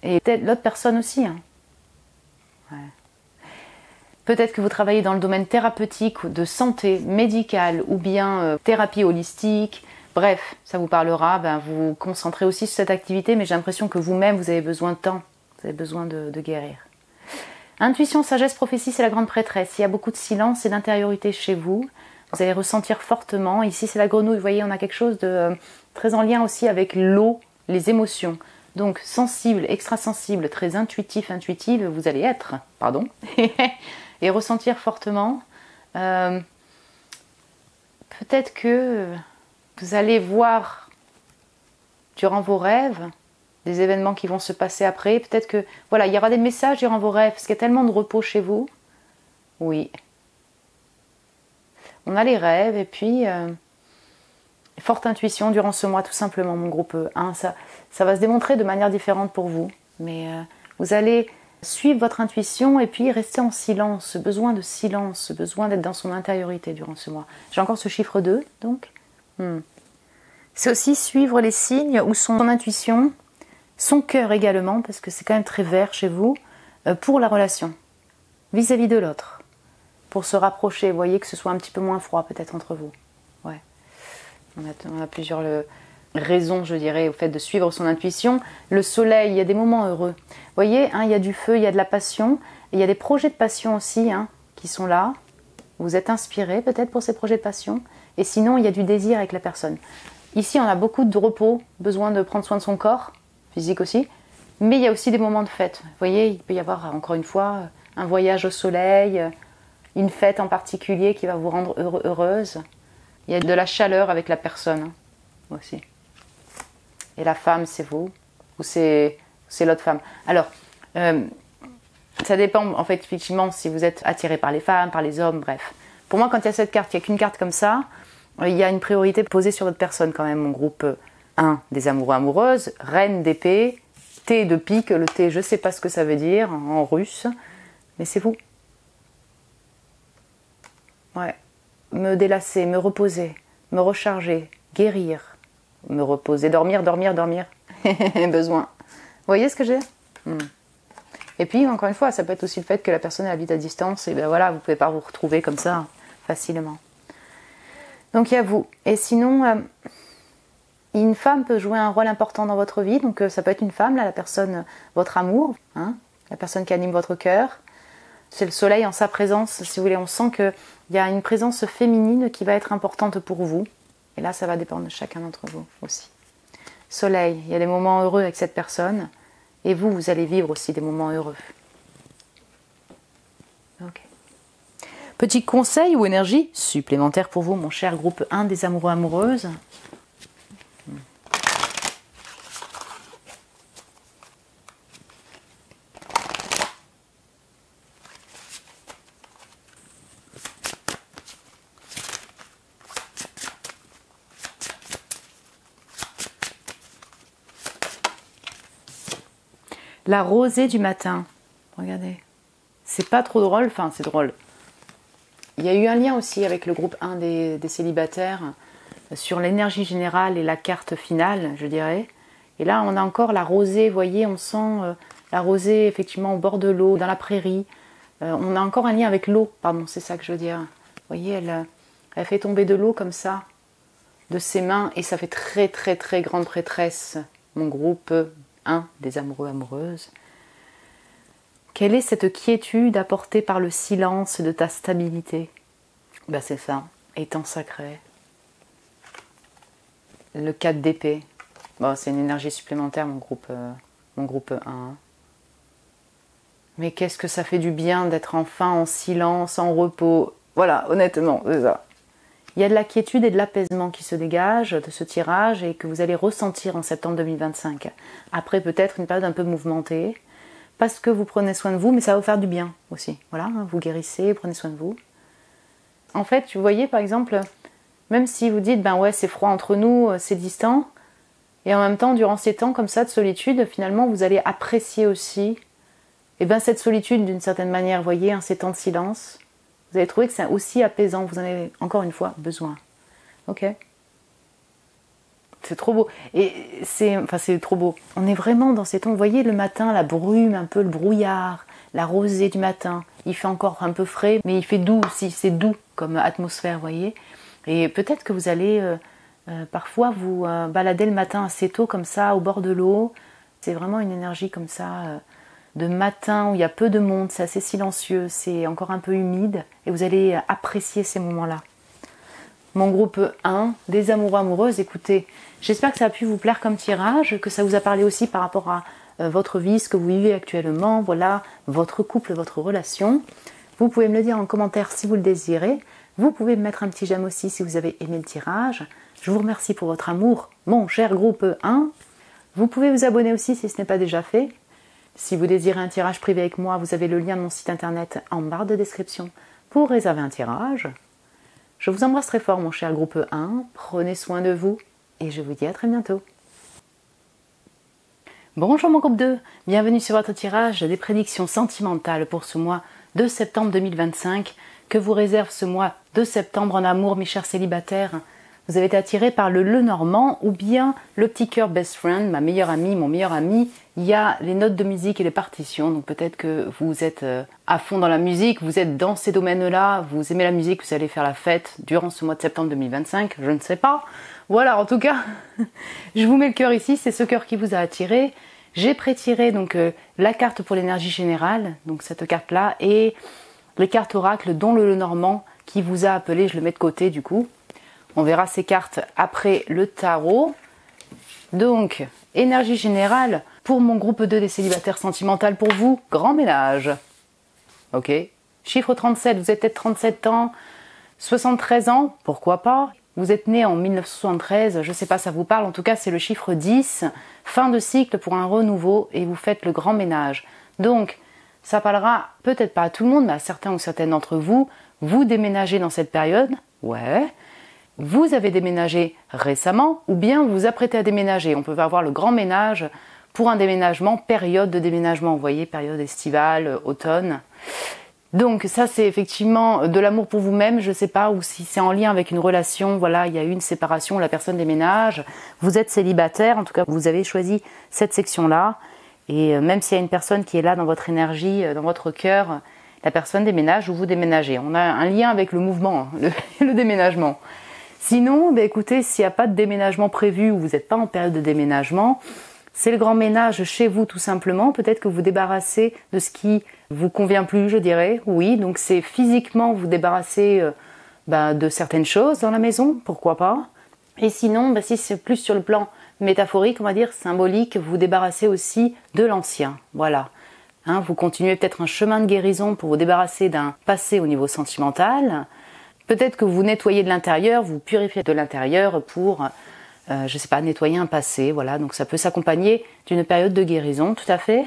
Et peut-être l'autre personne aussi. Hein. Ouais. Peut-être que vous travaillez dans le domaine thérapeutique, de santé, médicale, ou bien thérapie holistique. Bref, ça vous parlera. Ben, vous vous concentrez aussi sur cette activité, mais j'ai l'impression que vous-même, vous avez besoin de temps. Vous avez besoin de guérir. Intuition, sagesse, prophétie, c'est la grande prêtresse. Il y a beaucoup de silence et d'intériorité chez vous. Vous allez ressentir fortement. Ici, c'est la grenouille. Vous voyez, on a quelque chose de très en lien aussi avec l'eau, les émotions. Donc, sensible, extrasensible, très intuitif, intuitive, vous allez être, pardon, et ressentir fortement. Peut-être que vous allez voir durant vos rêves des événements qui vont se passer après. Peut-être que, voilà, il y aura des messages durant vos rêves, parce qu'il y a tellement de repos chez vous. Oui. On a les rêves, et puis, forte intuition durant ce mois, tout simplement, mon groupe 1. Ça va se démontrer de manière différente pour vous. Mais vous allez suivre votre intuition, et puis rester en silence, ce besoin de silence, ce besoin d'être dans son intériorité durant ce mois. J'ai encore ce chiffre 2, donc. C'est aussi suivre les signes où son intuition, son cœur également, parce que c'est quand même très vert chez vous, pour la relation, vis-à-vis de l'autre, pour se rapprocher, vous voyez, que ce soit un petit peu moins froid peut-être entre vous. Ouais. On a plusieurs raisons, je dirais, au fait de suivre son intuition. Le soleil, il y a des moments heureux. Vous voyez, hein, il y a du feu, il y a de la passion, et il y a des projets de passion aussi hein, qui sont là. Vous êtes inspiré peut-être pour ces projets de passion, et sinon il y a du désir avec la personne. Ici, on a beaucoup de repos, besoin de prendre soin de son corps, physique aussi, mais il y a aussi des moments de fête. Vous voyez, il peut y avoir, encore une fois, un voyage au soleil, une fête en particulier qui va vous rendre heureuse. Il y a de la chaleur avec la personne, hein, aussi. Et la femme, c'est vous, ou c'est l'autre femme. Alors, ça dépend, en fait, effectivement, si vous êtes attiré par les femmes, par les hommes, bref. Pour moi, quand il y a cette carte, il n'y a qu'une carte comme ça, il y a une priorité posée sur votre personne quand même, mon groupe 1 des amoureux amoureuses, reine d'épée, T de pique, le T je ne sais pas ce que ça veut dire en russe, mais c'est vous. Ouais. Me délasser, me reposer, me recharger, guérir, me reposer, dormir, besoin. Vous voyez ce que j'ai Et puis encore une fois, ça peut être aussi le fait que la personne habite à distance et ben voilà, vous ne pouvez pas vous retrouver comme ça facilement. Donc il y a vous. Et sinon, une femme peut jouer un rôle important dans votre vie. Donc ça peut être une femme, là, la personne, votre amour, hein, la personne qui anime votre cœur. C'est le soleil en sa présence, si vous voulez. On sent qu'il y a une présence féminine qui va être importante pour vous. Et là, ça va dépendre de chacun d'entre vous aussi. Soleil, il y a des moments heureux avec cette personne. Et vous, vous allez vivre aussi des moments heureux. Ok. Petit conseil ou énergie supplémentaire pour vous, mon cher groupe 1 des amoureux amoureuses. La rosée du matin. Regardez. C'est pas trop drôle, enfin c'est drôle. Il y a eu un lien aussi avec le groupe 1 des célibataires sur l'énergie générale et la carte finale, je dirais. Et là, on a encore la rosée, vous voyez, on sent la rosée effectivement au bord de l'eau, dans la prairie. On a encore un lien avec l'eau, pardon, c'est ça que je veux dire. Vous voyez, elle fait tomber de l'eau comme ça, de ses mains, et ça fait très très très grande prêtresse, mon groupe 1 des amoureux amoureuses. Quelle est cette quiétude apportée par le silence de ta stabilité? Ben c'est ça, étant sacré. Le 4 d'épée. Bon, c'est une énergie supplémentaire, mon groupe 1. Mais qu'est-ce que ça fait du bien d'être enfin en silence, en repos. Voilà, honnêtement, c'est ça. Il y a de la quiétude et de l'apaisement qui se dégagent de ce tirage et que vous allez ressentir en septembre 2025. Après peut-être une période un peu mouvementée, parce que vous prenez soin de vous, mais ça va vous faire du bien aussi. Voilà, vous guérissez, prenez soin de vous. En fait, vous voyez par exemple, même si vous dites, ben ouais, c'est froid entre nous, c'est distant, et en même temps, durant ces temps comme ça de solitude, finalement, vous allez apprécier aussi cette solitude d'une certaine manière, vous voyez, ces temps de silence. Vous allez trouver que c'est aussi apaisant, vous en avez encore une fois besoin. Ok ? C'est trop beau. Et c'est trop beau. On est vraiment dans ces temps, vous voyez, le matin, la brume, un peu le brouillard, la rosée du matin. Il fait encore un peu frais, mais il fait doux aussi, c'est doux comme atmosphère, vous voyez. Et peut-être que vous allez parfois vous balader le matin assez tôt comme ça, au bord de l'eau. C'est vraiment une énergie comme ça, de matin où il y a peu de monde, c'est assez silencieux, c'est encore un peu humide. Et vous allez apprécier ces moments-là. Mon groupe 1, des amoureux amoureuses, écoutez, j'espère que ça a pu vous plaire comme tirage, que ça vous a parlé aussi par rapport à votre vie, ce que vous vivez actuellement, voilà, votre couple, votre relation. Vous pouvez me le dire en commentaire si vous le désirez. Vous pouvez me mettre un petit j'aime aussi si vous avez aimé le tirage. Je vous remercie pour votre amour, mon cher groupe 1. Vous pouvez vous abonner aussi si ce n'est pas déjà fait. Si vous désirez un tirage privé avec moi, vous avez le lien de mon site internet en barre de description pour réserver un tirage. Je vous embrasse très fort, mon cher groupe 1. Prenez soin de vous et je vous dis à très bientôt. Bonjour mon groupe 2, bienvenue sur votre tirage des prédictions sentimentales pour ce mois de septembre 2025. Que vous réserve ce mois de septembre en amour, mes chers célibataires? Vous avez été attirés par le Lenormand ou bien le petit cœur best friend, ma meilleure amie, mon meilleur ami. Il y a les notes de musique et les partitions, donc peut-être que vous êtes à fond dans la musique, vous êtes dans ces domaines-là, vous aimez la musique, vous allez faire la fête durant ce mois de septembre 2025, je ne sais pas. Voilà, en tout cas, je vous mets le cœur ici, c'est ce cœur qui vous a attiré. J'ai pré-tiré donc la carte pour l'énergie générale, donc cette carte-là, et les cartes oracles dont le Lenormand qui vous a appelé, je le mets de côté du coup. On verra ces cartes après le tarot. Donc, énergie générale pour mon groupe 2 des célibataires sentimentales pour vous, grand ménage. Ok. Chiffre 37, vous êtes peut-être 37 ans, 73 ans, pourquoi pas. Vous êtes né en 1973, je ne sais pas, ça vous parle. En tout cas, c'est le chiffre 10, fin de cycle pour un renouveau et vous faites le grand ménage. Donc, ça parlera peut-être pas à tout le monde, mais à certains ou certaines d'entre vous. Vous déménagez dans cette période, ouais. Vous avez déménagé récemment ou bien vous vous apprêtez à déménager. On peut avoir le grand ménage pour un déménagement, période de déménagement, vous voyez, période estivale, automne. Donc ça c'est effectivement de l'amour pour vous-même, je ne sais pas, ou si c'est en lien avec une relation, voilà, il y a eu une séparation, la personne déménage, vous êtes célibataire, en tout cas vous avez choisi cette section-là, et même s'il y a une personne qui est là dans votre énergie, dans votre cœur, la personne déménage ou vous déménagez. On a un lien avec le mouvement, le déménagement. Sinon, écoutez, s'il n'y a pas de déménagement prévu ou vous n'êtes pas en période de déménagement, c'est le grand ménage chez vous tout simplement. Peut-être que vous débarrassez de ce qui vous convient plus, je dirais. Oui, donc c'est physiquement vous débarrasser de certaines choses dans la maison, pourquoi pas. Et sinon, si c'est plus sur le plan métaphorique, on va dire symbolique, vous débarrassez aussi de l'ancien. Voilà. Vous continuez peut-être un chemin de guérison pour vous débarrasser d'un passé au niveau sentimental. Peut-être que vous nettoyez de l'intérieur, vous purifiez de l'intérieur pour, je sais pas, nettoyer un passé. Voilà, donc ça peut s'accompagner d'une période de guérison, tout à fait.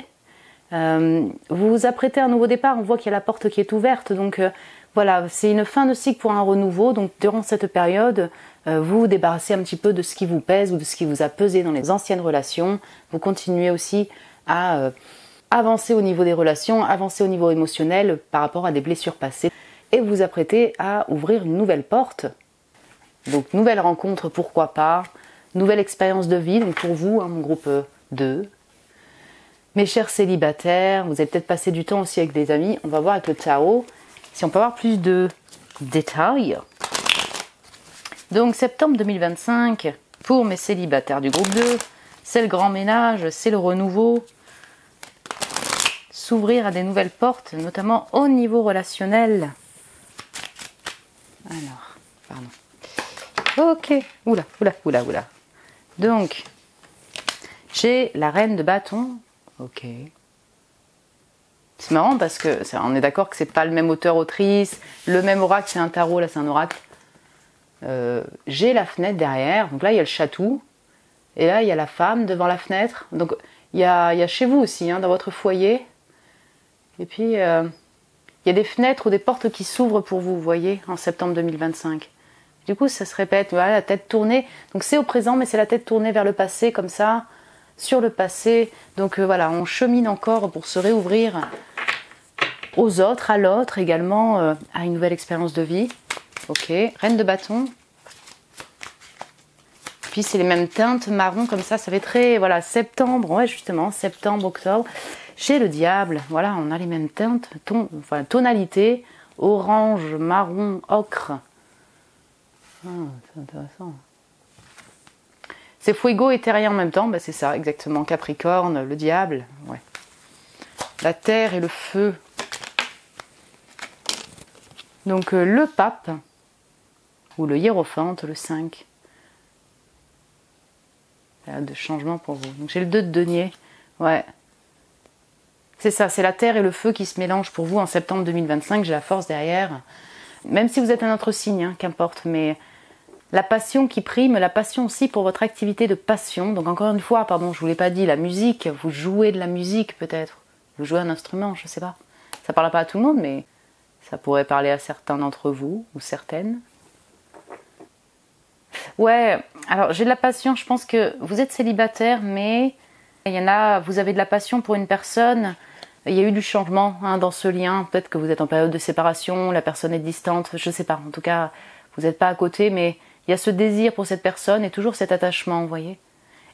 Vous vous apprêtez à un nouveau départ, on voit qu'il y a la porte qui est ouverte. Donc voilà, c'est une fin de cycle pour un renouveau. Donc durant cette période, vous vous débarrassez un petit peu de ce qui vous pèse ou de ce qui vous a pesé dans les anciennes relations. Vous continuez aussi à avancer au niveau des relations, avancer au niveau émotionnel par rapport à des blessures passées et vous apprêtez à ouvrir une nouvelle porte. Donc nouvelle rencontre, pourquoi pas, nouvelle expérience de vie, donc pour vous, hein, mon groupe 2. Mes chers célibataires, vous avez peut-être passé du temps aussi avec des amis, on va voir avec le tarot si on peut avoir plus de détails. Donc septembre 2025, pour mes célibataires du groupe 2, c'est le grand ménage, c'est le renouveau. S'ouvrir à des nouvelles portes, notamment au niveau relationnel. Alors, pardon. Ok, oula. Donc, j'ai la reine de bâton. Ok. C'est marrant parce que, on est d'accord que c'est pas le même auteur-autrice, le même oracle, c'est un tarot, là c'est un oracle. J'ai la fenêtre derrière, donc là il y a le chatou, et là il y a la femme devant la fenêtre. Donc il y a chez vous aussi, hein, dans votre foyer. Et puis, il y a des fenêtres ou des portes qui s'ouvrent pour vous, vous voyez, en septembre 2025. Du coup, ça se répète, voilà, la tête tournée. Donc, c'est au présent, mais c'est la tête tournée vers le passé, comme ça, sur le passé. Donc, voilà, on chemine encore pour se réouvrir aux autres, à l'autre également, à une nouvelle expérience de vie. Ok, reine de bâton. Puis, c'est les mêmes teintes marron, comme ça fait très, voilà, septembre, ouais, justement, septembre, octobre. Chez le diable, voilà, on a les mêmes teintes, tonalité, orange, marron, ocre. Ah, c'est intéressant. C'est fuego et terrien en même temps, c'est ça, exactement. Capricorne, le diable, ouais. La terre et le feu. Donc le pape, ou le hiérophante, le 5. De changement pour vous. Donc j'ai le 2 de denier, ouais. C'est ça, c'est la terre et le feu qui se mélangent pour vous en septembre 2025, j'ai la force derrière. Même si vous êtes un autre signe, hein, qu'importe, mais la passion qui prime, la passion aussi pour votre activité de passion. Donc encore une fois, pardon, je ne vous l'ai pas dit, la musique, vous jouez de la musique peut-être, vous jouez un instrument, je ne sais pas. Ça ne parle pas à tout le monde, mais ça pourrait parler à certains d'entre vous, ou certaines. Ouais, alors j'ai de la passion, je pense que vous êtes célibataire, mais il y en a, vous avez de la passion pour une personne, il y a eu du changement, hein, dans ce lien, peut-être que vous êtes en période de séparation, la personne est distante, je ne sais pas, en tout cas, vous n'êtes pas à côté, mais il y a ce désir pour cette personne et toujours cet attachement, vous voyez.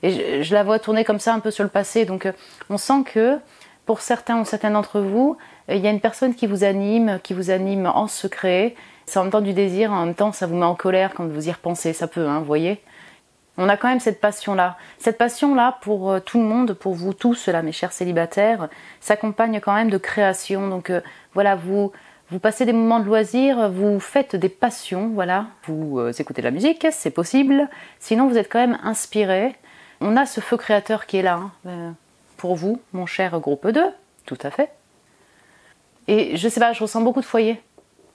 Et je la vois tourner comme ça un peu sur le passé, donc on sent que pour certains ou certaines d'entre vous, il y a une personne qui vous anime en secret. C'est en même temps du désir, en même temps ça vous met en colère quand vous y repensez, ça peut, hein, vous voyez. On a quand même cette passion-là. Cette passion-là, pour tout le monde, pour vous tous, là, mes chers célibataires, s'accompagne quand même de création. Donc voilà, vous passez des moments de loisir, vous faites des passions, voilà. Vous écoutez de la musique, c'est possible. Sinon, vous êtes quand même inspiré. On a ce feu créateur qui est là, hein, pour vous, mon cher groupe 2, tout à fait. Et je sais pas, je ressens beaucoup de foyers.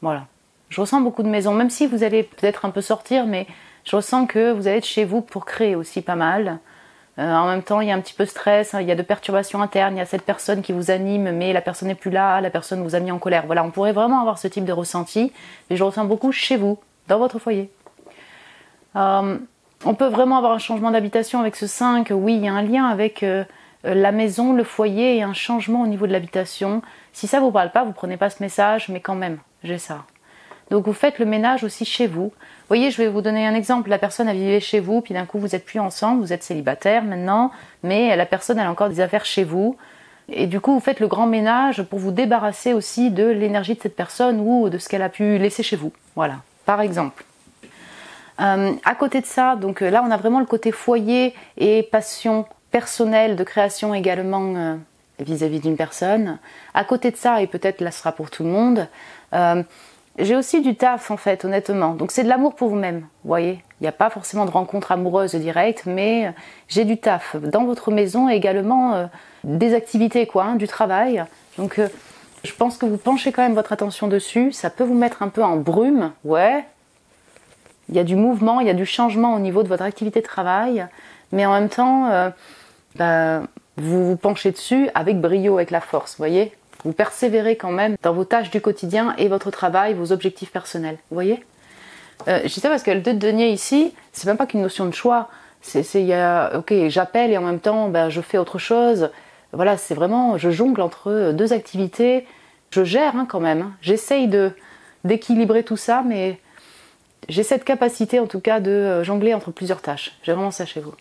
Voilà. Je ressens beaucoup de maisons, même si vous allez peut-être un peu sortir, mais je ressens que vous allez être chez vous pour créer aussi pas mal. En même temps, il y a un petit peu de stress, hein, il y a de perturbations internes, il y a cette personne qui vous anime, mais la personne n'est plus là, la personne vous a mis en colère. Voilà, on pourrait vraiment avoir ce type de ressenti, mais je ressens beaucoup chez vous, dans votre foyer. On peut vraiment avoir un changement d'habitation avec ce 5. Oui, il y a un lien avec la maison, le foyer et un changement au niveau de l'habitation. Si ça ne vous parle pas, vous ne prenez pas ce message, mais quand même, j'ai ça. Donc vous faites le ménage aussi chez vous. Vous voyez, je vais vous donner un exemple. La personne a vécu chez vous, puis d'un coup vous n'êtes plus ensemble, vous êtes célibataire maintenant, mais la personne elle a encore des affaires chez vous. Et du coup vous faites le grand ménage pour vous débarrasser aussi de l'énergie de cette personne ou de ce qu'elle a pu laisser chez vous. Voilà, par exemple. À côté de ça, donc là on a vraiment le côté foyer et passion personnelle de création également vis-à-vis d'une personne. À côté de ça, et peut-être là ce sera pour tout le monde, j'ai aussi du taf en fait, honnêtement. Donc c'est de l'amour pour vous-même, vous voyez. Il n'y a pas forcément de rencontre amoureuse directe, mais j'ai du taf dans votre maison et également des activités, quoi, hein, du travail. Donc je pense que vous penchez quand même votre attention dessus. Ça peut vous mettre un peu en brume, ouais. Il y a du mouvement, il y a du changement au niveau de votre activité de travail, mais en même temps, vous vous penchez dessus avec brio, avec la force, vous voyez. Vous persévérez quand même dans vos tâches du quotidien et votre travail, vos objectifs personnels. Vous voyez, je dis ça parce que le 2 de denier ici, c'est même pas qu'une notion de choix. Ok, j'appelle et en même temps, je fais autre chose. voilà, c'est vraiment, je jongle entre deux activités, je gère quand même, hein. J'essaye d'équilibrer tout ça, mais j'ai cette capacité en tout cas de jongler entre plusieurs tâches. J'ai vraiment ça chez vous.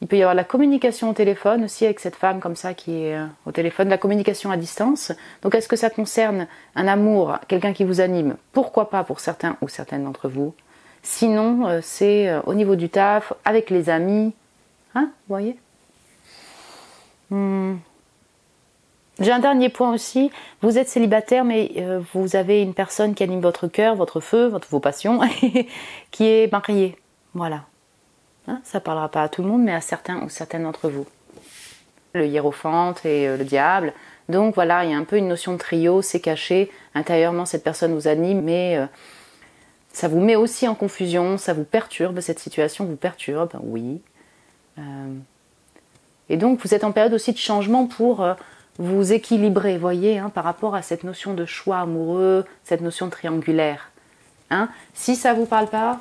Il peut y avoir la communication au téléphone aussi avec cette femme comme ça qui est au téléphone, la communication à distance. Donc est-ce que ça concerne un amour, quelqu'un qui vous anime? Pourquoi pas pour certains ou certaines d'entre vous. Sinon, c'est au niveau du taf, avec les amis. Hein, vous voyez? J'ai un dernier point aussi. Vous êtes célibataire, mais vous avez une personne qui anime votre cœur, votre feu, vos passions, qui est mariée. Voilà. Hein, ça ne parlera pas à tout le monde, mais à certains ou certaines d'entre vous. Le hiérophante et le diable. Donc voilà, il y a un peu une notion de trio, c'est caché. Intérieurement, cette personne vous anime, mais ça vous met aussi en confusion, ça vous perturbe, cette situation vous perturbe, oui. Et donc vous êtes en période aussi de changement pour vous équilibrer, voyez, hein, par rapport à cette notion de choix amoureux, cette notion triangulaire. Hein. Si ça vous parle pas,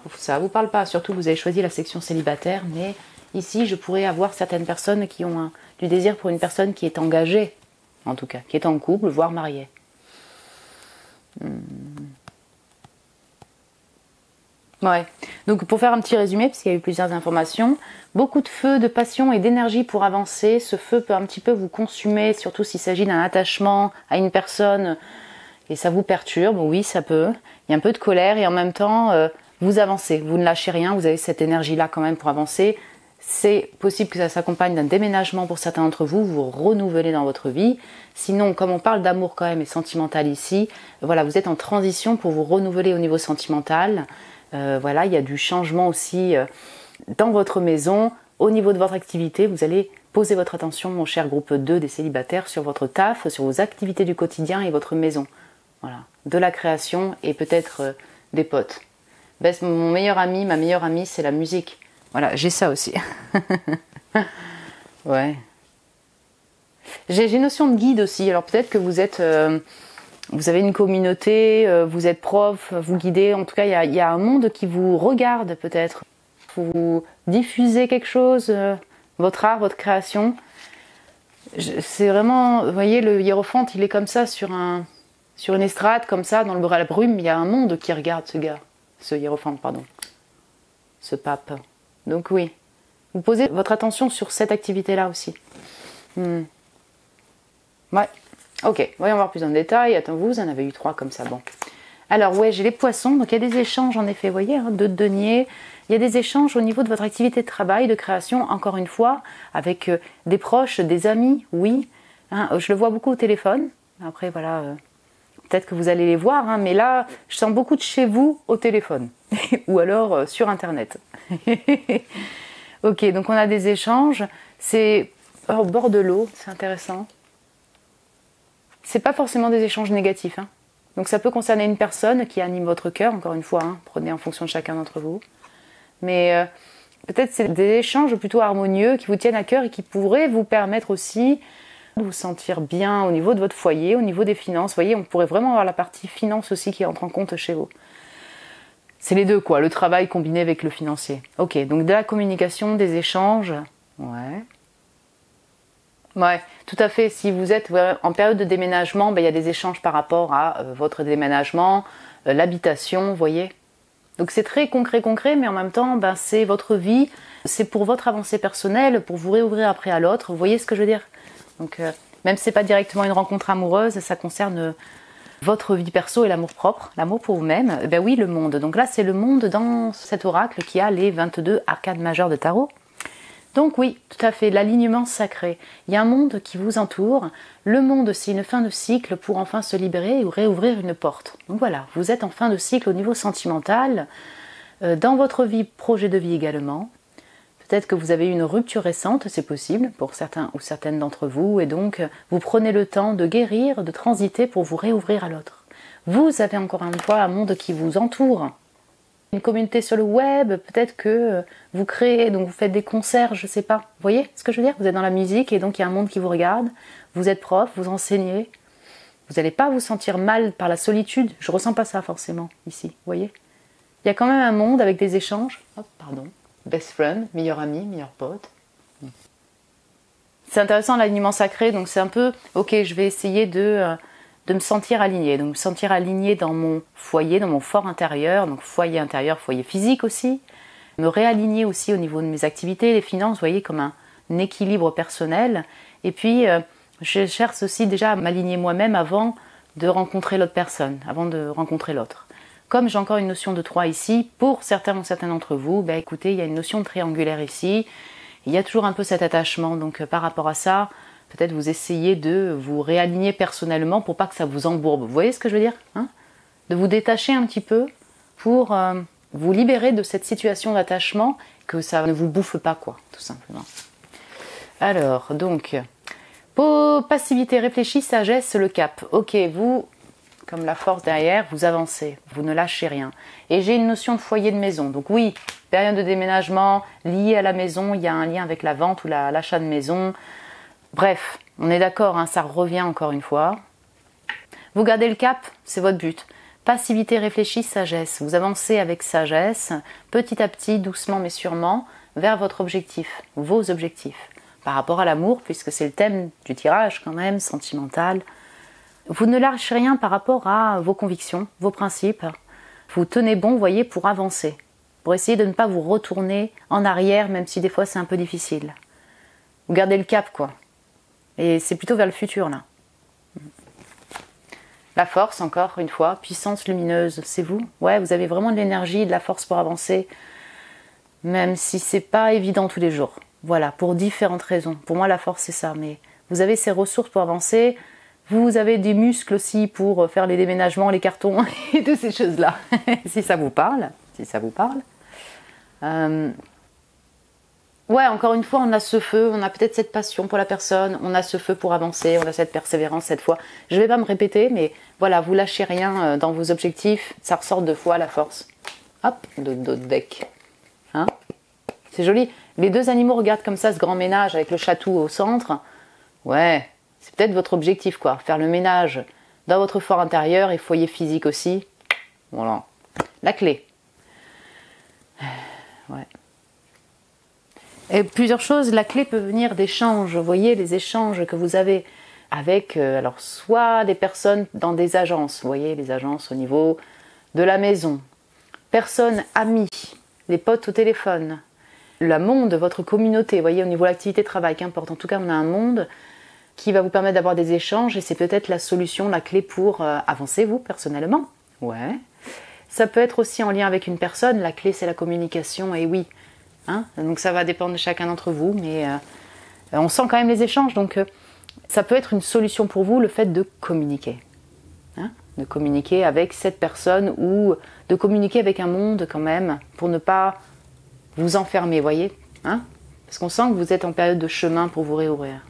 surtout vous avez choisi la section célibataire, mais ici je pourrais avoir certaines personnes qui ont du désir pour une personne qui est engagée, en tout cas, qui est en couple, voire mariée. Ouais, donc pour faire un petit résumé, parce qu'il y a eu plusieurs informations, beaucoup de feu, de passion et d'énergie pour avancer. Ce feu peut un petit peu vous consumer, surtout s'il s'agit d'un attachement à une personne et ça vous perturbe, oui ça peut. Il y a un peu de colère et en même temps vous avancez, vous ne lâchez rien, vous avez cette énergie-là quand même pour avancer. C'est possible que ça s'accompagne d'un déménagement pour certains d'entre vous, vous renouvelez dans votre vie. Sinon, comme on parle d'amour quand même et sentimental ici, voilà, vous êtes en transition pour vous renouveler au niveau sentimental. Voilà, il y a du changement aussi dans votre maison, au niveau de votre activité. Vous allez poser votre attention, mon cher groupe 2 des célibataires, sur votre taf, sur vos activités du quotidien et votre maison. Voilà, de la création et peut-être des potes. Ben, mon meilleur ami, ma meilleure amie, c'est la musique. Voilà, j'ai ça aussi. Ouais. J'ai une notion de guide aussi. Alors peut-être que vous êtes... vous avez une communauté, vous êtes prof, vous guidez. En tout cas, il y a un monde qui vous regarde peut-être. Vous diffusez quelque chose, votre art, votre création. C'est vraiment... Vous voyez, le hiérophante, il est comme ça sur une estrade, comme ça, dans la brume. Il y a un monde qui regarde ce gars. Ce hiérophante, pardon. Ce pape. Donc oui, vous posez votre attention sur cette activité-là aussi. Ouais, ok, voyons voir plus en détail. Attends, vous en avez eu 3 comme ça, bon. Alors ouais, j'ai les poissons, donc il y a des échanges en effet, vous voyez, hein, de deniers. Il y a des échanges au niveau de votre activité de travail, de création, encore une fois, avec des proches, des amis, oui. Hein, je le vois beaucoup au téléphone. Après, voilà, peut-être que vous allez les voir, hein, mais là, je sens beaucoup de chez vous au téléphone. Ou alors sur Internet. Ok, donc on a des échanges. C'est au bord de l'eau, c'est intéressant. C'est pas forcément des échanges négatifs. Hein. Donc ça peut concerner une personne qui anime votre cœur, encore une fois. Hein, prenez en fonction de chacun d'entre vous. Mais peut-être c'est des échanges plutôt harmonieux qui vous tiennent à cœur et qui pourraient vous permettre aussi de vous sentir bien au niveau de votre foyer, au niveau des finances. Vous voyez, on pourrait vraiment avoir la partie finance aussi qui entre en compte chez vous. C'est les deux, quoi. Le travail combiné avec le financier. Ok, donc de la communication, des échanges. Ouais. Ouais, tout à fait. Si vous êtes en période de déménagement, ben, il y a des échanges par rapport à votre déménagement, l'habitation, vous voyez. Donc c'est très concret, mais en même temps, ben, c'est votre vie, c'est pour votre avancée personnelle, pour vous réouvrir après à l'autre. Vous voyez ce que je veux dire? Donc même si c'est pas directement une rencontre amoureuse, ça concerne votre vie perso et l'amour propre, l'amour pour vous-même. Ben oui, le monde. Donc là, c'est le monde dans cet oracle qui a les 22 arcades majeures de tarot. Donc oui, tout à fait, l'alignement sacré. Il y a un monde qui vous entoure. Le monde, c'est une fin de cycle pour enfin se libérer ou réouvrir une porte. Donc voilà, vous êtes en fin de cycle au niveau sentimental, dans votre vie, projet de vie également. Peut-être que vous avez eu une rupture récente, c'est possible pour certains ou certaines d'entre vous, et donc vous prenez le temps de guérir, de transiter pour vous réouvrir à l'autre. Vous avez encore une fois un monde qui vous entoure. Une communauté sur le web, peut-être que vous créez, donc vous faites des concerts, je sais pas. Vous voyez ce que je veux dire? Vous êtes dans la musique et donc il y a un monde qui vous regarde. Vous êtes prof, vous enseignez. Vous n'allez pas vous sentir mal par la solitude. Je ressens pas ça forcément ici, vous voyez? Il y a quand même un monde avec des échanges. Oh, pardon. Best friend, meilleur ami, meilleur pote. C'est intéressant l'alignement sacré, donc c'est un peu, ok, je vais essayer de me sentir alignée. Donc me sentir alignée dans mon foyer, dans mon fort intérieur, donc foyer intérieur, foyer physique aussi. Me réaligner aussi au niveau de mes activités, les finances, vous voyez, comme un équilibre personnel. Et puis, je cherche aussi déjà à m'aligner moi-même avant de rencontrer l'autre personne, avant de rencontrer l'autre. Comme j'ai encore une notion de 3 ici, pour certains ou certains d'entre vous, ben écoutez, il y a une notion de triangulaire ici. Il y a toujours un peu cet attachement, donc par rapport à ça, peut-être vous essayez de vous réaligner personnellement pour pas que ça vous embourbe. Vous voyez ce que je veux dire, hein? De vous détacher un petit peu pour vous libérer de cette situation d'attachement, que ça ne vous bouffe pas, quoi, tout simplement. Alors, donc, passivité, réfléchie, sagesse, le cap. Ok, vous, comme la force derrière, vous avancez, vous ne lâchez rien. Et j'ai une notion de foyer de maison, donc oui, période de déménagement, liée à la maison, il y a un lien avec la vente ou l'achat de maison. Bref, on est d'accord, hein, ça revient encore une fois. Vous gardez le cap, c'est votre but. Passivité, réfléchie, sagesse. Vous avancez avec sagesse, petit à petit, doucement mais sûrement, vers votre objectif, vos objectifs. Par rapport à l'amour, puisque c'est le thème du tirage quand même, sentimental. Vous ne lâchez rien par rapport à vos convictions, vos principes. Vous tenez bon, vous voyez, pour avancer. Pour essayer de ne pas vous retourner en arrière, même si des fois c'est un peu difficile. Vous gardez le cap, quoi. Et c'est plutôt vers le futur, là. La force, encore une fois, puissance lumineuse, c'est vous. Ouais, vous avez vraiment de l'énergie, de la force pour avancer, même si c'est pas évident tous les jours. Voilà, pour différentes raisons. Pour moi, la force, c'est ça. Mais vous avez ces ressources pour avancer. Vous avez des muscles aussi pour faire les déménagements, les cartons et toutes ces choses-là. Si ça vous parle, si ça vous parle. Ouais, encore une fois, on a ce feu, on a peut-être cette passion pour la personne, on a ce feu pour avancer, on a cette persévérance cette fois. Je ne vais pas me répéter, mais voilà, vous lâchez rien dans vos objectifs, ça ressort 2 fois la force. Hop, de deck. Hein, c'est joli. Les 2 animaux regardent comme ça ce grand ménage avec le chatou au centre. Ouais, c'est peut-être votre objectif, quoi. Faire le ménage dans votre fort intérieur et foyer physique aussi. Voilà. La clé. Ouais. Et plusieurs choses, la clé peut venir d'échanges. Vous voyez, les échanges que vous avez avec, alors soit des personnes dans des agences, vous voyez, les agences au niveau de la maison, personnes amies, les potes au téléphone, le monde, votre communauté, vous voyez, au niveau de l'activité travail, qu'importe. En tout cas, on a un monde qui va vous permettre d'avoir des échanges et c'est peut-être la solution, la clé pour avancer, vous, personnellement. Ouais. Ça peut être aussi en lien avec une personne, la clé c'est la communication, et oui. Hein, donc ça va dépendre de chacun d'entre vous, mais on sent quand même les échanges, donc ça peut être une solution pour vous, le fait de communiquer. Hein, de communiquer avec cette personne ou de communiquer avec un monde quand même, pour ne pas vous enfermer, voyez, hein, parce qu'on sent que vous êtes en période de chemin pour vous réouvrir.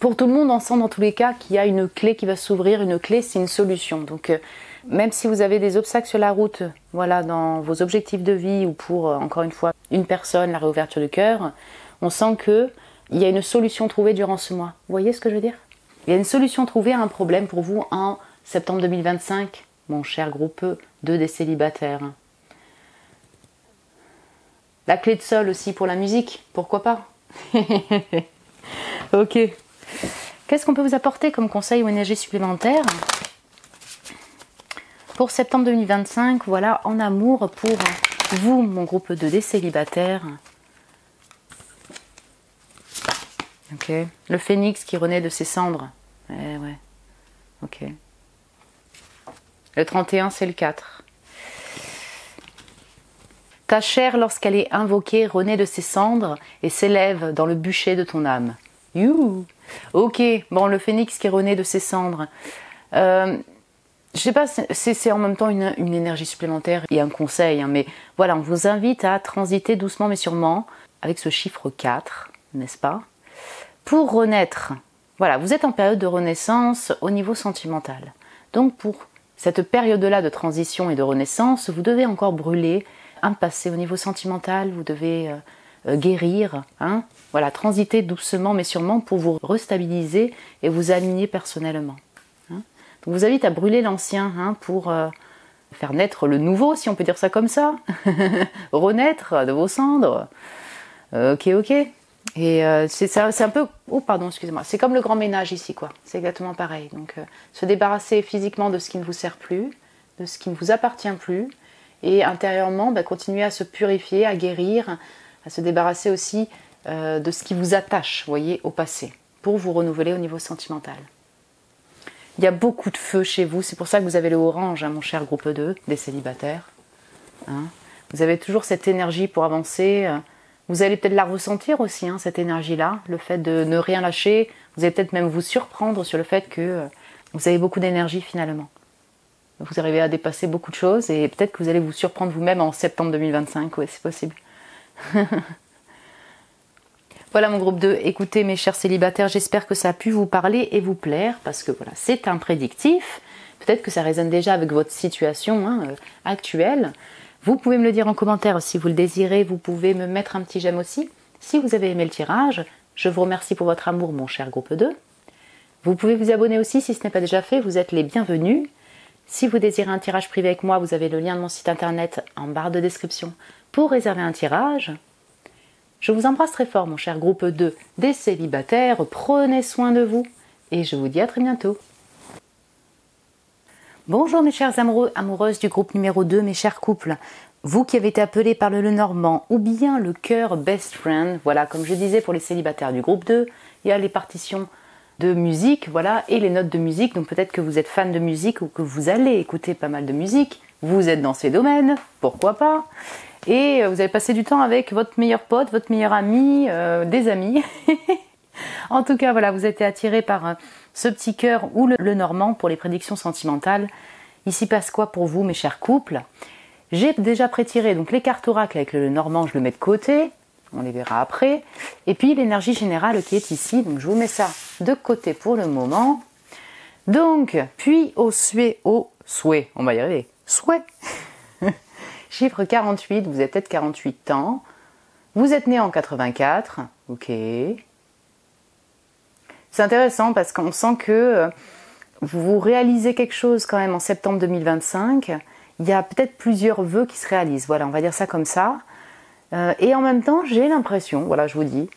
Pour tout le monde, on sent dans tous les cas qu'il y a une clé qui va s'ouvrir, une clé c'est une solution, donc même si vous avez des obstacles sur la route, voilà, dans vos objectifs de vie ou pour, encore une fois, une personne, la réouverture du cœur, on sent qu'il y a une solution trouvée durant ce mois. Vous voyez ce que je veux dire? Il y a une solution trouvée à un problème pour vous en septembre 2025, mon cher groupe 2 des célibataires. La clé de sol aussi pour la musique, pourquoi pas? Ok. Qu'est-ce qu'on peut vous apporter comme conseil ou énergie supplémentaire pour septembre 2025, voilà, en amour pour vous, mon groupe 2 des célibataires. Ok. Le phénix qui renaît de ses cendres. Ouais. Ok. Le 31, c'est le 4. Ta chair, lorsqu'elle est invoquée, renaît de ses cendres et s'élève dans le bûcher de ton âme. You. Ok. Bon, le phénix qui renaît de ses cendres. Je sais pas, c'est en même temps une énergie supplémentaire et un conseil, hein, mais voilà, on vous invite à transiter doucement mais sûrement avec ce chiffre 4, n'est-ce pas? Pour renaître. Voilà, vous êtes en période de renaissance au niveau sentimental. Donc pour cette période-là de transition et de renaissance, vous devez encore brûler un passé au niveau sentimental, vous devez guérir, hein, voilà, transiter doucement mais sûrement pour vous restabiliser et vous aligner personnellement. Donc, vous invite à brûler l'ancien, hein, pour faire naître le nouveau, si on peut dire ça comme ça. Renaître de vos cendres. Ok. Et c'est un peu... Oh pardon, excusez-moi. C'est comme le grand ménage ici, quoi. C'est exactement pareil. Donc se débarrasser physiquement de ce qui ne vous sert plus, de ce qui ne vous appartient plus. Et intérieurement, continuer à se purifier, à guérir, à se débarrasser aussi de ce qui vous attache, vous voyez, au passé. Pour vous renouveler au niveau sentimental. Il y a beaucoup de feu chez vous. C'est pour ça que vous avez le orange, hein, mon cher groupe 2, des célibataires. Hein. Vous avez toujours cette énergie pour avancer. Vous allez peut-être la ressentir aussi, hein, cette énergie-là, le fait de ne rien lâcher. Vous allez peut-être même vous surprendre sur le fait que vous avez beaucoup d'énergie finalement. Vous arrivez à dépasser beaucoup de choses et peut-être que vous allez vous surprendre vous-même en septembre 2025. Oui, c'est possible. Voilà mon groupe 2. Écoutez mes chers célibataires, j'espère que ça a pu vous parler et vous plaire parce que voilà, c'est un prédictif. Peut-être que ça résonne déjà avec votre situation actuelle. Vous pouvez me le dire en commentaire si vous le désirez. Vous pouvez me mettre un petit j'aime aussi. Si vous avez aimé le tirage, je vous remercie pour votre amour, mon cher groupe 2. Vous pouvez vous abonner aussi si ce n'est pas déjà fait. Vous êtes les bienvenus. Si vous désirez un tirage privé avec moi, vous avez le lien de mon site internet en barre de description pour réserver un tirage. Je vous embrasse très fort, mon cher groupe 2 des célibataires. Prenez soin de vous et je vous dis à très bientôt. Bonjour mes chers amoureux, amoureuses du groupe numéro 2, mes chers couples. Vous qui avez été appelés par le Lenormand ou bien le cœur best friend, voilà, comme je disais pour les célibataires du groupe 2, il y a les partitions de musique, voilà, et les notes de musique. Donc peut-être que vous êtes fan de musique ou que vous allez écouter pas mal de musique. Vous êtes dans ces domaines, pourquoi pas. Et vous allez passer du temps avec votre meilleur pote, votre meilleur ami, des amis. En tout cas, voilà, vous êtes attiré par ce petit cœur ou le Normand pour les prédictions sentimentales. Ici passe quoi pour vous, mes chers couples? J'ai déjà prétiré donc les cartes oracles avec le Normand, je le mets de côté. On les verra après. Et puis l'énergie générale qui est ici. Donc je vous mets ça de côté pour le moment. Donc, puis au souhait, on va y arriver. Souhait. Chiffre 48, vous avez peut-être 48 ans. Vous êtes né en 84. Ok. C'est intéressant parce qu'on sent que vous réalisez quelque chose quand même en septembre 2025. Il y a peut-être plusieurs vœux qui se réalisent. Voilà, on va dire ça comme ça. Et en même temps, j'ai l'impression, voilà, je vous dis,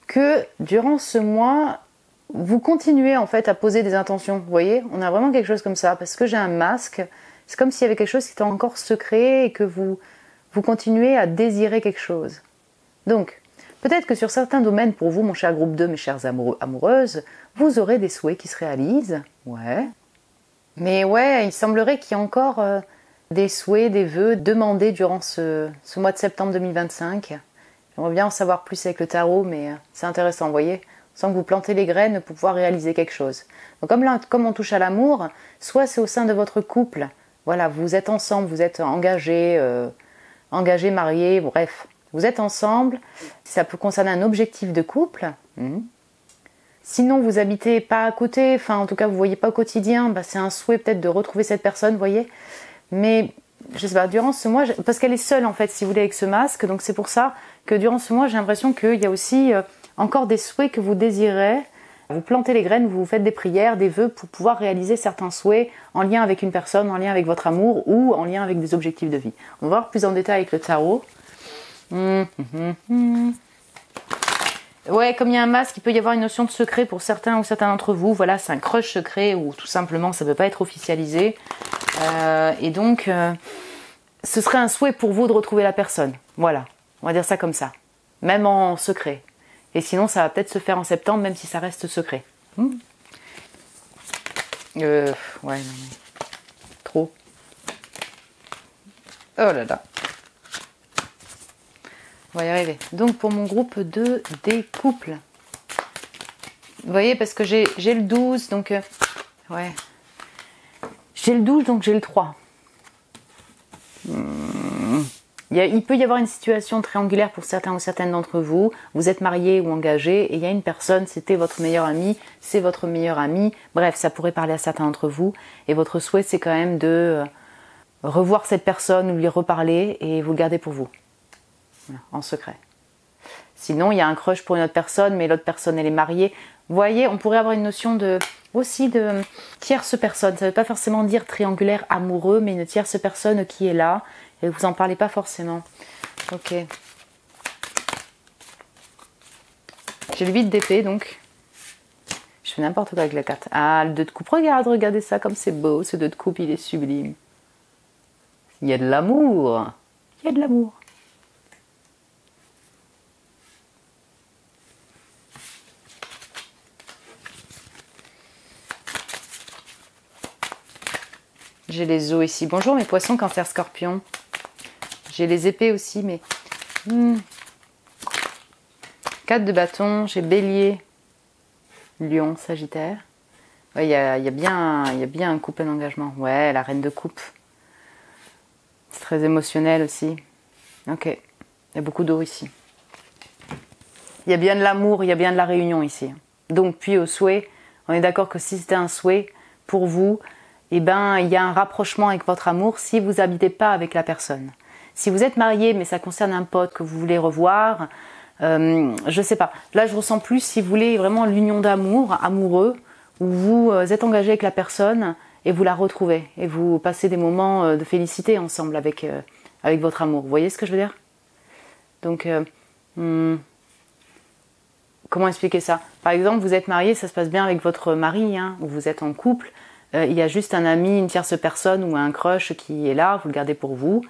que durant ce mois, vous continuez en fait à poser des intentions. Vous voyez, on a vraiment quelque chose comme ça. Parce que j'ai un masque, c'est comme s'il y avait quelque chose qui était encore secret et que vous continuez à désirer quelque chose. Donc, peut-être que sur certains domaines, pour vous, mon cher groupe 2, mes chères amoureux, amoureuses, vous aurez des souhaits qui se réalisent. Ouais. Mais ouais, il semblerait qu'il y ait encore des souhaits, des vœux demandés durant ce mois de septembre 2025. J'aimerais bien en savoir plus avec le tarot, mais c'est intéressant, vous voyez. On sent que vous plantez les graines pour pouvoir réaliser quelque chose. Donc comme on touche à l'amour, soit c'est au sein de votre couple, voilà, vous êtes ensemble, vous êtes engagés, mariés, bref. Vous êtes ensemble, ça peut concerner un objectif de couple. Sinon, vous habitez pas à côté, enfin en tout cas vous ne voyez pas au quotidien, c'est un souhait peut-être de retrouver cette personne, vous voyez. Mais je sais pas, durant ce mois, parce qu'elle est seule en fait, si vous voulez, avec ce masque, donc c'est pour ça que durant ce mois, j'ai l'impression qu'il y a aussi encore des souhaits que vous désirez. Vous plantez les graines, vous faites des prières, des vœux pour pouvoir réaliser certains souhaits en lien avec une personne, en lien avec votre amour ou en lien avec des objectifs de vie. On va voir plus en détail avec le tarot. Ouais, comme il y a un masque, il peut y avoir une notion de secret pour certains ou certains d'entre vous. Voilà, c'est un crush secret ou tout simplement ça ne peut pas être officialisé. Et donc, ce serait un souhait pour vous de retrouver la personne. Voilà, on va dire ça comme ça. Même en secret. Et sinon, ça va peut-être se faire en septembre, même si ça reste secret. Ouais, non, mais... Trop. Oh là là. On va y arriver. Donc pour mon groupe 2 des couples. Vous voyez, parce que j'ai le 12, donc... ouais. J'ai le 12, donc j'ai le 3. Il peut y avoir une situation triangulaire pour certains ou certaines d'entre vous. Vous êtes mariés ou engagés et il y a une personne, c'était votre meilleur ami, c'est votre meilleur ami. Bref, ça pourrait parler à certains d'entre vous. Et votre souhait, c'est quand même de revoir cette personne ou lui reparler et vous le gardez pour vous. Voilà, en secret. Sinon, il y a un crush pour une autre personne, mais l'autre personne, elle est mariée. Vous voyez, on pourrait avoir une notion aussi de tierce personne. Ça ne veut pas forcément dire triangulaire amoureux, mais une tierce personne qui est là. Et vous en parlez pas forcément. Ok. J'ai le 8 d'épée, donc je fais n'importe quoi avec la carte. Ah, le 2 de coupe, regardez ça comme c'est beau, ce 2 de coupe, il est sublime. Il y a de l'amour, il y a de l'amour. J'ai les os ici. Bonjour mes poissons, cancer, scorpion. J'ai les épées aussi, mais... 4 de bâton, j'ai bélier, lion, sagittaire. Ouais, il y a bien un couple d'engagement. Ouais, la reine de coupe. C'est très émotionnel aussi. Ok, il y a beaucoup d'eau ici. Il y a bien de l'amour, il y a bien de la réunion ici. Donc, puis au souhait, on est d'accord que si c'était un souhait pour vous, eh ben, il y a un rapprochement avec votre amour si vous n'habitez pas avec la personne. Si vous êtes marié, mais ça concerne un pote que vous voulez revoir, je sais pas. Là, je ressens plus, si vous voulez, vraiment l'union d'amour, amoureux, où vous êtes engagé avec la personne et vous la retrouvez. Et vous passez des moments de félicité ensemble avec votre amour. Vous voyez ce que je veux dire? Donc, comment expliquer ça? Par exemple, vous êtes marié, ça se passe bien avec votre mari, hein, ou vous êtes en couple. Il y a juste un ami, une tierce personne ou un crush qui est là, vous le gardez pour vous.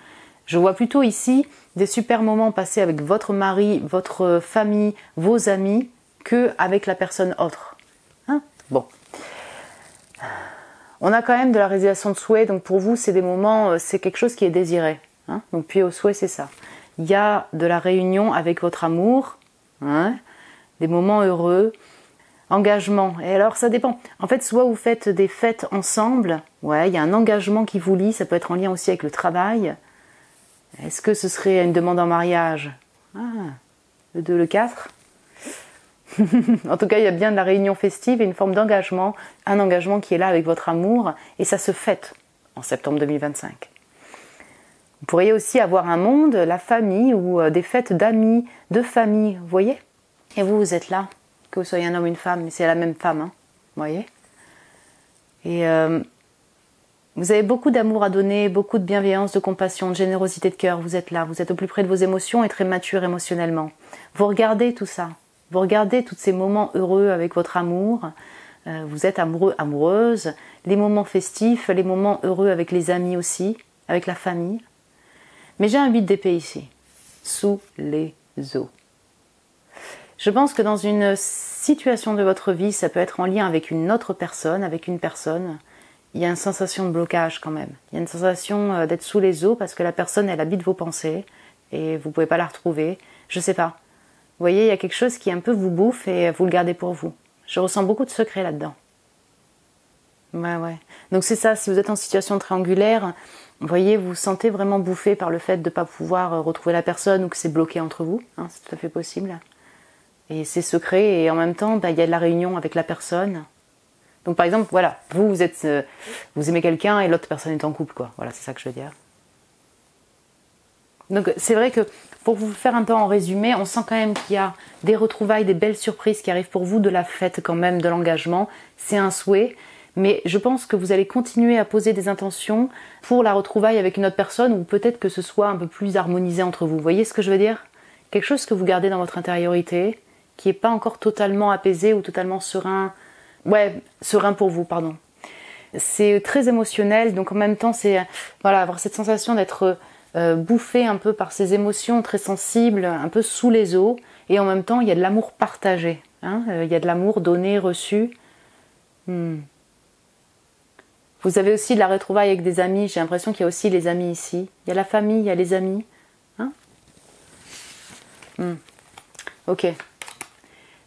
Je vois plutôt ici des super moments passés avec votre mari, votre famille, vos amis, que avec la personne autre. Hein? Bon. On a quand même de la réalisation de souhait, donc pour vous, c'est des moments, c'est quelque chose qui est désiré. Hein? Donc puis au souhait, c'est ça. Il y a de la réunion avec votre amour, hein? Des moments heureux, engagement. Et alors, ça dépend. En fait, soit vous faites des fêtes ensemble, ouais, il y a un engagement qui vous lie, ça peut être en lien aussi avec le travail. Est-ce que ce serait une demande en mariage? Ah, le 2, le 4. En tout cas, il y a bien de la réunion festive et une forme d'engagement, un engagement qui est là avec votre amour, et ça se fête en septembre 2025. Vous pourriez aussi avoir un monde, la famille, ou des fêtes d'amis, de famille, vous voyez? Et vous, vous êtes là, que vous soyez un homme ou une femme, mais c'est la même femme, hein, vous voyez? Et vous avez beaucoup d'amour à donner, beaucoup de bienveillance, de compassion, de générosité de cœur. Vous êtes là, vous êtes au plus près de vos émotions et très mature émotionnellement. Vous regardez tout ça. Vous regardez tous ces moments heureux avec votre amour. Vous êtes amoureux, amoureuse. Les moments festifs, les moments heureux avec les amis aussi, avec la famille. Mais j'ai un 8 d'épée ici, sous les os. Je pense que dans une situation de votre vie, ça peut être en lien avec une autre personne, avec une personne. Il y a une sensation de blocage quand même. Il y a une sensation d'être sous les eaux parce que la personne, elle habite vos pensées et vous ne pouvez pas la retrouver. Je sais pas. Vous voyez, il y a quelque chose qui un peu vous bouffe et vous le gardez pour vous. Je ressens beaucoup de secrets là-dedans. Ouais. Donc c'est ça, si vous êtes en situation triangulaire, vous voyez, vous vous sentez vraiment bouffé par le fait de ne pas pouvoir retrouver la personne ou que c'est bloqué entre vous. Hein, c'est tout à fait possible. Et c'est secret et en même temps, il y a de la réunion avec la personne. Donc par exemple, voilà, vous aimez quelqu'un et l'autre personne est en couple, quoi. Voilà, c'est ça que je veux dire. Donc c'est vrai que pour vous faire un peu en résumé, on sent quand même qu'il y a des retrouvailles, des belles surprises qui arrivent pour vous, de la fête quand même, de l'engagement. C'est un souhait, mais je pense que vous allez continuer à poser des intentions pour la retrouvaille avec une autre personne ou peut-être que ce soit un peu plus harmonisé entre vous. Vous voyez ce que je veux dire? Quelque chose que vous gardez dans votre intériorité, qui n'est pas encore totalement apaisé ou totalement serein. Ouais, serein pour vous, pardon. C'est très émotionnel, donc en même temps, c'est voilà, avoir cette sensation d'être bouffé un peu par ces émotions très sensibles, un peu sous les eaux, et en même temps, il y a de l'amour partagé. Hein, il y a de l'amour donné, reçu. Vous avez aussi de la retrouvaille avec des amis, j'ai l'impression qu'il y a aussi les amis ici. Il y a la famille, il y a les amis. Hein? Ok.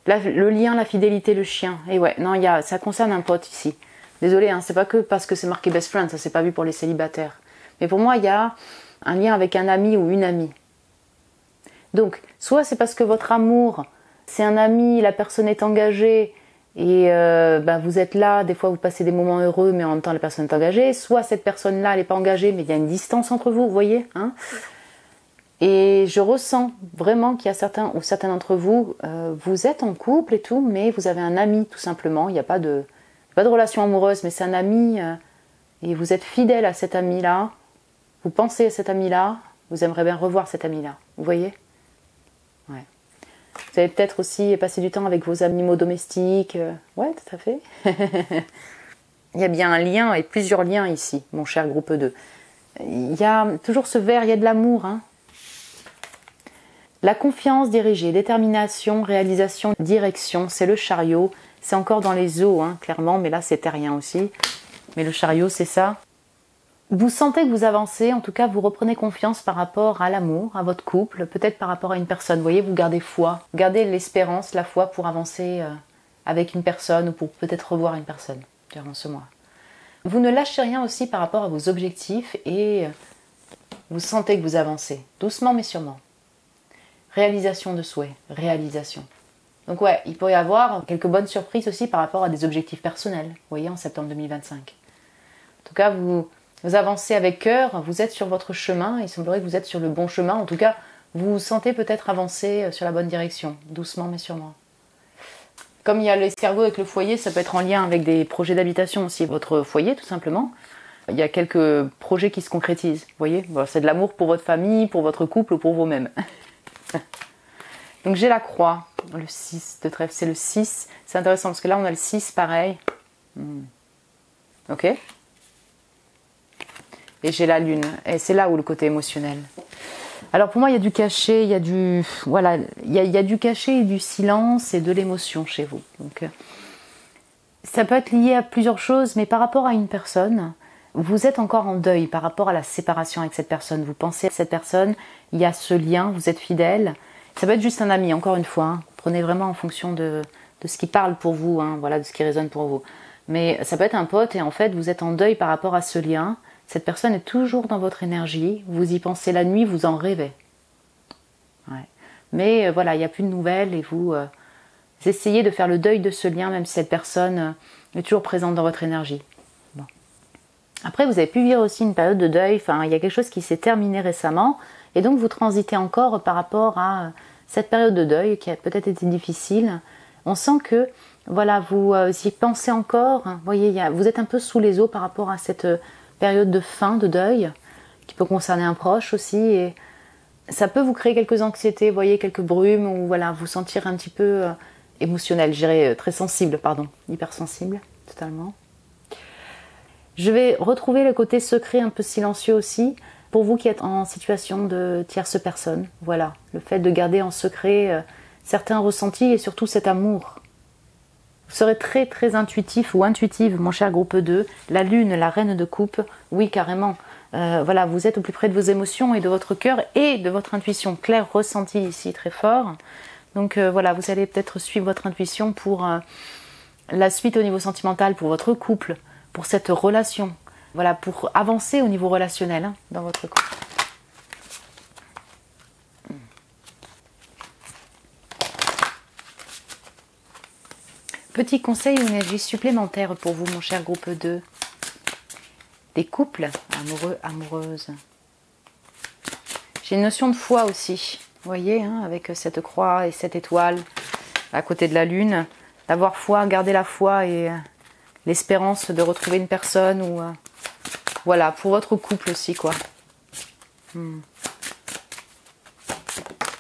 Là, le lien, la fidélité, le chien. Et ouais, non, ça concerne un pote ici. Désolée, hein, c'est pas que parce que c'est marqué best friend, ça c'est pas vu pour les célibataires. Mais pour moi, il y a un lien avec un ami ou une amie. Donc, soit c'est parce que votre amour, c'est un ami, la personne est engagée, et vous êtes là, des fois vous passez des moments heureux, mais en même temps la personne est engagée. Soit cette personne-là, elle n'est pas engagée, mais il y a une distance entre vous, vous voyez, hein? Et je ressens vraiment qu'il y a certains ou certains d'entre vous, vous êtes en couple et tout, mais vous avez un ami tout simplement. Il n'y a pas de relation amoureuse, mais c'est un ami et vous êtes fidèle à cet ami-là. Vous pensez à cet ami-là, vous aimeriez bien revoir cet ami-là. Vous voyez? Ouais. Vous allez peut-être aussi passer du temps avec vos animaux domestiques. Ouais, tout à fait. Il y a bien un lien et plusieurs liens ici, mon cher groupe 2. Il y a toujours ce vert, il y a de l'amour. Hein. La confiance dirigée, détermination, réalisation, direction, c'est le chariot. C'est encore dans les eaux, hein, clairement, mais là c'est terrien aussi. Mais le chariot, c'est ça. Vous sentez que vous avancez, en tout cas vous reprenez confiance par rapport à l'amour, à votre couple, peut-être par rapport à une personne. Vous voyez, vous gardez foi, vous gardez l'espérance, la foi pour avancer avec une personne ou pour peut-être revoir une personne durant ce mois. Vous ne lâchez rien aussi par rapport à vos objectifs et vous sentez que vous avancez, doucement mais sûrement. Réalisation de souhaits, réalisation. Donc ouais, il pourrait y avoir quelques bonnes surprises aussi par rapport à des objectifs personnels, vous voyez, en septembre 2025. En tout cas, vous avancez avec cœur, vous êtes sur votre chemin, il semblerait que vous êtes sur le bon chemin, en tout cas, vous vous sentez peut-être avancer sur la bonne direction, doucement mais sûrement. Comme il y a l'escargot avec le foyer, ça peut être en lien avec des projets d'habitation aussi, votre foyer tout simplement. Il y a quelques projets qui se concrétisent, vous voyez, bon, c'est de l'amour pour votre famille, pour votre couple ou pour vous-même. Donc j'ai la croix, le 6 de trèfle, c'est le 6, c'est intéressant parce que là on a le 6 pareil. Ok. Et j'ai la lune, et c'est là où le côté émotionnel. Alors pour moi il y a du cachet, il y a du, voilà, il y a du cachet et du silence et de l'émotion chez vous. Donc ça peut être lié à plusieurs choses, mais par rapport à une personne, vous êtes encore en deuil par rapport à la séparation avec cette personne. Vous pensez à cette personne, il y a ce lien, vous êtes fidèle. Ça peut être juste un ami, encore une fois. Hein. Prenez vraiment en fonction de ce qui parle pour vous, hein, voilà, de ce qui résonne pour vous. Mais ça peut être un pote et en fait vous êtes en deuil par rapport à ce lien. Cette personne est toujours dans votre énergie, vous y pensez la nuit, vous en rêvez. Ouais. Mais voilà, il n'y a plus de nouvelles et vous essayez de faire le deuil de ce lien, même si cette personne est toujours présente dans votre énergie. Bon. Après, vous avez pu vivre aussi une période de deuil, enfin, il y a quelque chose qui s'est terminé récemment, et donc vous transitez encore par rapport à cette période de deuil qui a peut-être été difficile. On sent que, voilà, vous y pensez encore, vous voyez, vous êtes un peu sous les eaux par rapport à cette période de fin, de deuil, qui peut concerner un proche aussi, et ça peut vous créer quelques anxiétés, vous voyez, quelques brumes, ou voilà, vous sentir un petit peu émotionnel, je dirais très sensible, pardon, hypersensible, totalement. Je vais retrouver le côté secret, un peu silencieux aussi, pour vous qui êtes en situation de tierce personne, voilà, le fait de garder en secret certains ressentis et surtout cet amour. Vous serez très très intuitif ou intuitive, mon cher groupe 2. La lune, la reine de coupe, oui carrément. Voilà, vous êtes au plus près de vos émotions et de votre cœur et de votre intuition. Claire ressenti ici très fort. Donc voilà, vous allez peut-être suivre votre intuition pour la suite au niveau sentimental, pour votre couple, pour cette relation. Voilà, pour avancer au niveau relationnel hein, dans votre couple. Petit conseil ou énergie supplémentaire pour vous, mon cher groupe 2. Des couples amoureux, amoureuses. J'ai une notion de foi aussi. Vous voyez, hein, avec cette croix et cette étoile à côté de la lune. D'avoir foi, garder la foi et l'espérance de retrouver une personne. Ou voilà, pour votre couple aussi, quoi.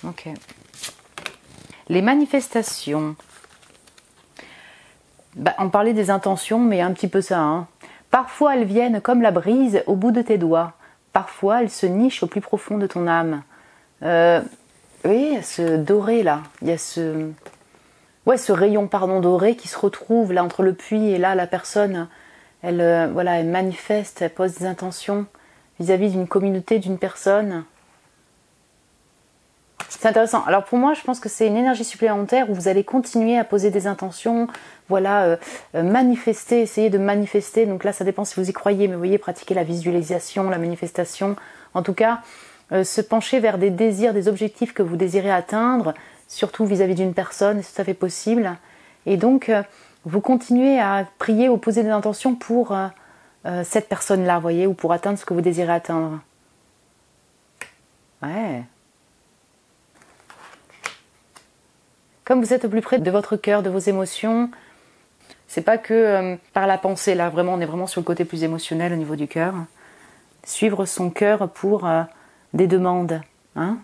Ok. Les manifestations. On parlait des intentions, mais un petit peu ça. Hein. Parfois, elles viennent comme la brise au bout de tes doigts. Parfois, elles se nichent au plus profond de ton âme. Oui, ce doré là. Il y a ce rayon doré qui se retrouve là entre le puits et là la personne. Elle, voilà, elle manifeste, elle pose des intentions vis-à-vis d'une communauté, d'une personne. C'est intéressant. Alors pour moi, je pense que c'est une énergie supplémentaire où vous allez continuer à poser des intentions, voilà, manifester, essayer de manifester. Donc là, ça dépend si vous y croyez, mais vous voyez, pratiquer la visualisation, la manifestation. En tout cas, se pencher vers des désirs, des objectifs que vous désirez atteindre, surtout vis-à-vis d'une personne, c'est tout à fait possible. Et donc, vous continuez à prier ou poser des intentions pour cette personne-là, vous voyez, ou pour atteindre ce que vous désirez atteindre. Ouais. Comme vous êtes au plus près de votre cœur, de vos émotions, c'est pas que par la pensée, là, vraiment, on est vraiment sur le côté plus émotionnel au niveau du cœur. Suivre son cœur pour des demandes, hein.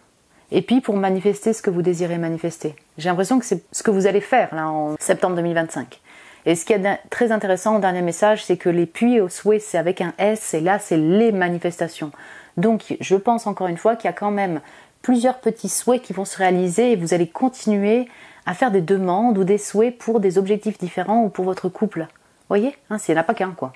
et puis pour manifester ce que vous désirez manifester. J'ai l'impression que c'est ce que vous allez faire là en septembre 2025. Et ce qui est très intéressant au dernier message, c'est que les puits au souhait, c'est avec un S, et là c'est les manifestations. Donc je pense encore une fois qu'il y a quand même plusieurs petits souhaits qui vont se réaliser et vous allez continuer à faire des demandes ou des souhaits pour des objectifs différents ou pour votre couple. Vous voyez, hein, s'il n'y en a pas qu'un, quoi.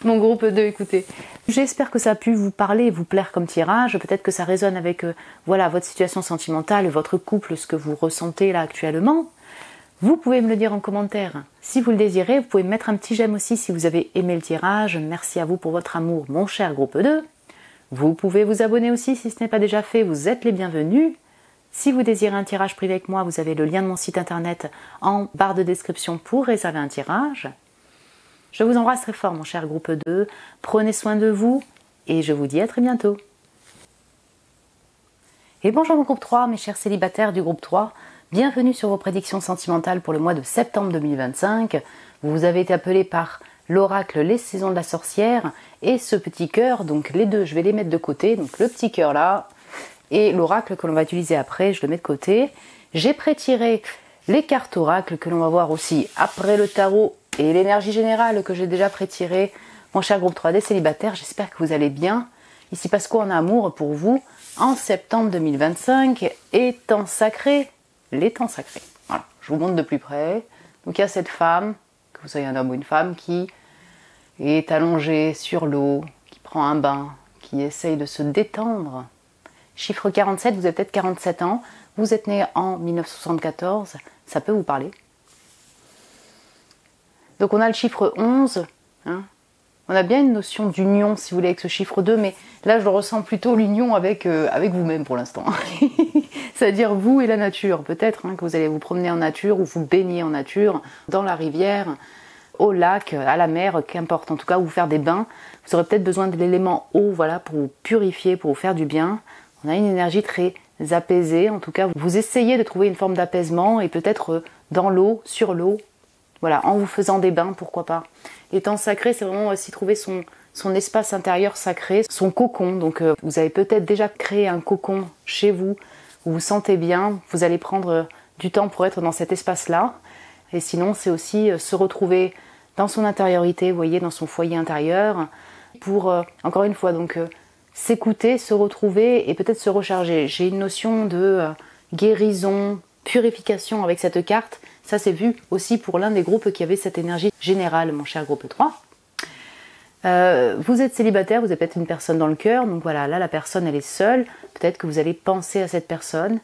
Mon groupe 2, écoutez. J'espère que ça a pu vous parler et vous plaire comme tirage. Peut-être que ça résonne avec voilà, votre situation sentimentale, votre couple, ce que vous ressentez là actuellement. Vous pouvez me le dire en commentaire. Si vous le désirez, vous pouvez mettre un petit j'aime aussi si vous avez aimé le tirage. Merci à vous pour votre amour, mon cher groupe 2. Vous pouvez vous abonner aussi si ce n'est pas déjà fait. Vous êtes les bienvenus. Si vous désirez un tirage privé avec moi, vous avez le lien de mon site internet en barre de description pour réserver un tirage. Je vous embrasse très fort, mon cher groupe 2. Prenez soin de vous et je vous dis à très bientôt. Et bonjour mon groupe 3, mes chers célibataires du groupe 3. Bienvenue sur vos prédictions sentimentales pour le mois de septembre 2025. Vous avez été appelés par l'oracle Les Saisons de la Sorcière et ce petit cœur. Donc les deux, je vais les mettre de côté. Donc le petit cœur là et l'oracle que l'on va utiliser après, je le mets de côté. J'ai pré-tiré les cartes oracles que l'on va voir aussi après le tarot et l'énergie générale que j'ai déjà pré-tirée. Mon cher groupe 3 des célibataires, j'espère que vous allez bien. Ici passe quoi en amour pour vous en septembre 2025 et temps sacré, les temps sacrés. Voilà, je vous montre de plus près. Donc il y a cette femme, que vous soyez un homme ou une femme, qui est allongée sur l'eau, qui prend un bain, qui essaye de se détendre. Chiffre 47, vous avez peut-être 47 ans, vous êtes né en 1974, ça peut vous parler. Donc on a le chiffre 11, hein. On a bien une notion d'union si vous voulez avec ce chiffre 2, mais là je ressens plutôt l'union avec vous-même pour l'instant. C'est-à-dire vous et la nature, peut-être hein, que vous allez vous promener en nature ou vous baigner en nature, dans la rivière, au lac, à la mer, qu'importe, en tout cas, ou vous faire des bains. Vous aurez peut-être besoin de l'élément eau, voilà, pour vous purifier, pour vous faire du bien. On a une énergie très apaisée, en tout cas, vous essayez de trouver une forme d'apaisement et peut-être dans l'eau, sur l'eau, voilà, en vous faisant des bains, pourquoi pas. Les temps sacrés, c'est vraiment aussi trouver son espace intérieur sacré, son cocon. Donc vous avez peut-être déjà créé un cocon chez vous, où vous vous sentez bien, vous allez prendre du temps pour être dans cet espace-là. Et sinon, c'est aussi se retrouver dans son intériorité, vous voyez, dans son foyer intérieur, pour, encore une fois, donc s'écouter, se retrouver et peut-être se recharger. J'ai une notion de guérison, purification avec cette carte. Ça, c'est vu aussi pour l'un des groupes qui avait cette énergie générale, mon cher groupe 3. Vous êtes célibataire, vous avez peut-être une personne dans le cœur, donc voilà, là la personne elle est seule, peut-être que vous allez penser à cette personne,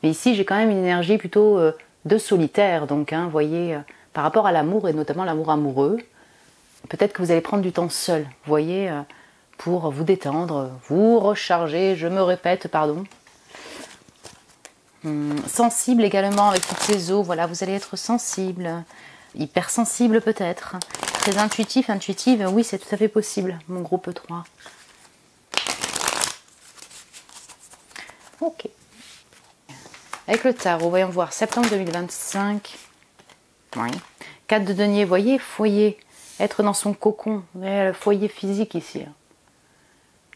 mais ici j'ai quand même une énergie plutôt de solitaire, donc vous voyez, par rapport à l'amour et notamment l'amour amoureux, peut-être que vous allez prendre du temps seul, vous voyez, pour vous détendre, vous recharger, je me répète, pardon. Sensible également avec toutes ces eaux, voilà, vous allez être sensible, hypersensible peut-être, très intuitif, intuitive, oui c'est tout à fait possible, mon groupe 3. Ok. Avec le tarot, voyons voir, septembre 2025, oui. 4 de denier, vous voyez, foyer, être dans son cocon, le foyer physique ici.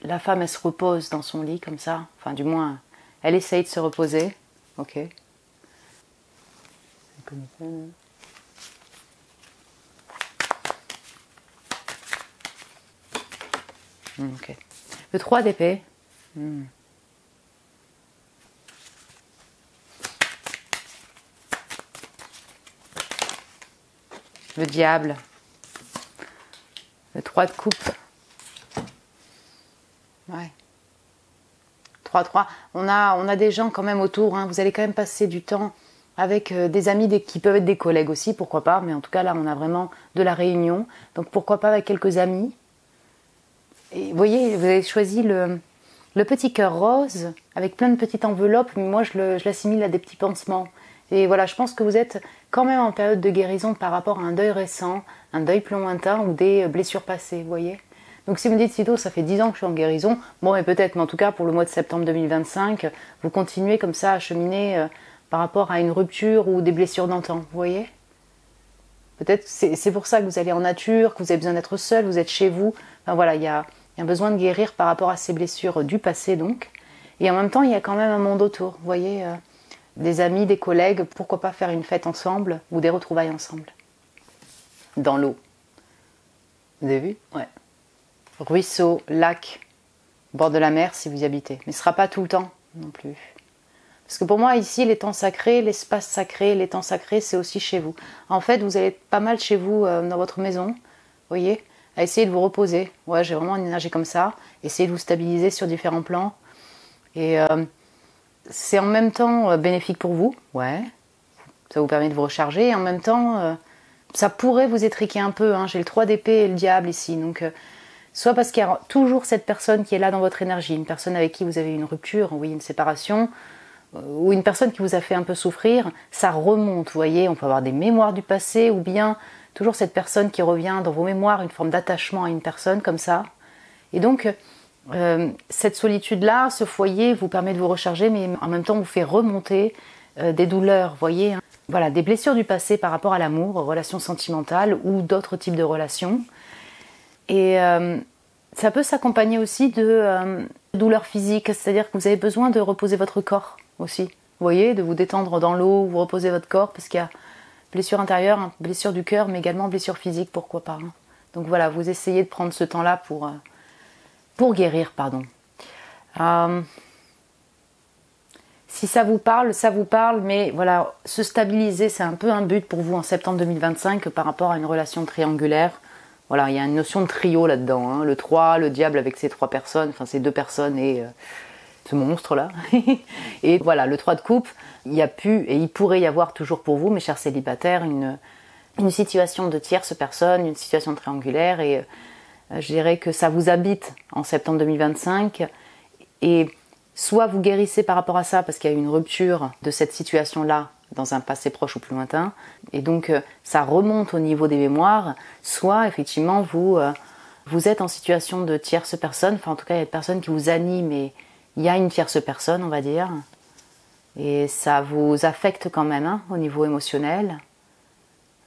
La femme elle se repose dans son lit comme ça, enfin du moins elle essaye de se reposer. Ok. Ok. Le 3 d'épée. Le diable. Le 3 de coupe. Ouais. 3-3. On a des gens quand même autour, hein. Vous allez quand même passer du temps avec des amis qui peuvent être des collègues aussi, pourquoi pas. Mais en tout cas, là, on a vraiment de la réunion. Donc, pourquoi pas avec quelques amis. Et vous voyez, vous avez choisi le petit cœur rose avec plein de petites enveloppes. Mais moi, je l'assimile à des petits pansements. Et voilà, je pense que vous êtes quand même en période de guérison par rapport à un deuil récent, un deuil plus lointain ou des blessures passées, vous voyez. Donc si vous me dites, Sido, ça fait 10 ans que je suis en guérison, bon, mais peut-être, mais en tout cas, pour le mois de septembre 2025, vous continuez comme ça à cheminer par rapport à une rupture ou des blessures d'antan, vous voyez. Peut-être c'est pour ça que vous allez en nature, que vous avez besoin d'être seul, vous êtes chez vous. Enfin voilà, il y a Il y a un besoin de guérir par rapport à ces blessures du passé donc. Et en même temps, il y a quand même un monde autour. Vous voyez, des amis, des collègues, pourquoi pas faire une fête ensemble ou des retrouvailles ensemble. Dans l'eau. Vous avez vu? Ouais. Ruisseau, lac, bord de la mer si vous y habitez. Mais ce ne sera pas tout le temps non plus. Parce que pour moi, ici, les temps sacrés, l'espace sacré, les temps sacrés, c'est aussi chez vous. En fait, vous allez être pas mal chez vous dans votre maison, vous voyez, à essayer de vous reposer. Ouais, j'ai vraiment une énergie comme ça. Essayez de vous stabiliser sur différents plans. Et c'est en même temps bénéfique pour vous, ouais. Ça vous permet de vous recharger. Et en même temps, ça pourrait vous étriquer un peu. Hein. J'ai le 3 d'épée et le diable ici. Donc, soit parce qu'il y a toujours cette personne qui est là dans votre énergie, une personne avec qui vous avez une rupture, oui, une séparation, ou une personne qui vous a fait un peu souffrir, ça remonte, vous voyez, on peut avoir des mémoires du passé, ou bien toujours cette personne qui revient dans vos mémoires, une forme d'attachement à une personne comme ça. Et donc, cette solitude-là, ce foyer vous permet de vous recharger, mais en même temps vous fait remonter des douleurs, vous voyez, hein. Voilà, des blessures du passé par rapport à l'amour, aux relations sentimentales ou d'autres types de relations. Et ça peut s'accompagner aussi de douleurs physiques, c'est-à-dire que vous avez besoin de reposer votre corps aussi. Vous voyez, de vous détendre dans l'eau, vous reposer votre corps, parce qu'il y a blessure intérieure, hein, blessure du cœur, mais également blessure physique, pourquoi pas. Hein. Donc voilà, vous essayez de prendre ce temps-là pour guérir, pardon. Si ça vous parle, mais voilà, se stabiliser, c'est un peu un but pour vous en septembre 2025 par rapport à une relation triangulaire. Voilà, il y a une notion de trio là-dedans, hein, le 3, le diable avec ces 3 personnes, enfin ces 2 personnes et ce monstre-là. Et voilà, le 3 de coupe, il y a pu, et il pourrait y avoir toujours pour vous, mes chers célibataires, une situation de tierce personne, une situation triangulaire, et je dirais que ça vous habite en septembre 2025, et soit vous guérissez par rapport à ça, parce qu'il y a eu une rupture de cette situation-là, dans un passé proche ou plus lointain, et donc ça remonte au niveau des mémoires, soit effectivement vous êtes en situation de tierce personne, enfin en tout cas il y a une personne qui vous anime et il y a une tierce personne on va dire, et ça vous affecte quand même hein, au niveau émotionnel.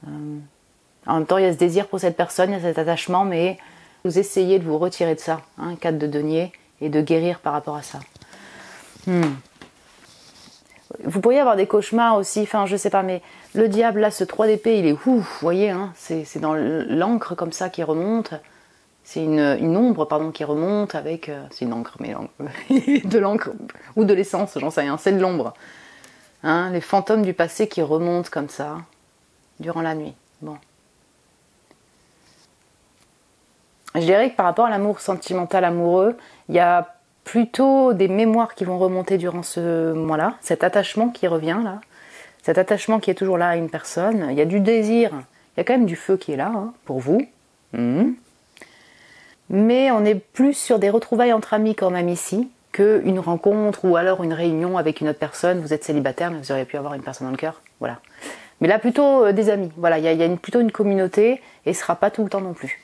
En même temps il y a ce désir pour cette personne, il y a cet attachement, mais vous essayez de vous retirer de ça, hein, 4 de denier, et de guérir par rapport à ça. Vous pourriez avoir des cauchemars aussi, enfin je sais pas, mais le diable là, ce 3 d'épée, il est ouf, vous voyez, hein, c'est dans l'encre comme ça qui remonte, c'est une ombre pardon qui remonte avec, c'est une encre, mais de l'encre ou de l'essence, j'en sais rien, c'est de l'ombre, hein, les fantômes du passé qui remontent comme ça durant la nuit. Bon, je dirais que par rapport à l'amour sentimental amoureux, il y a plutôt des mémoires qui vont remonter durant ce mois-là, cet attachement qui revient là, cet attachement qui est toujours là à une personne, il y a du désir, il y a quand même du feu qui est là hein, pour vous, mais on est plus sur des retrouvailles entre amis quand même ici, qu'une rencontre ou alors une réunion avec une autre personne, vous êtes célibataire mais vous auriez pu avoir une personne dans le cœur, voilà. Mais là plutôt des amis, voilà, il y a plutôt une communauté et ce sera pas tout le temps non plus.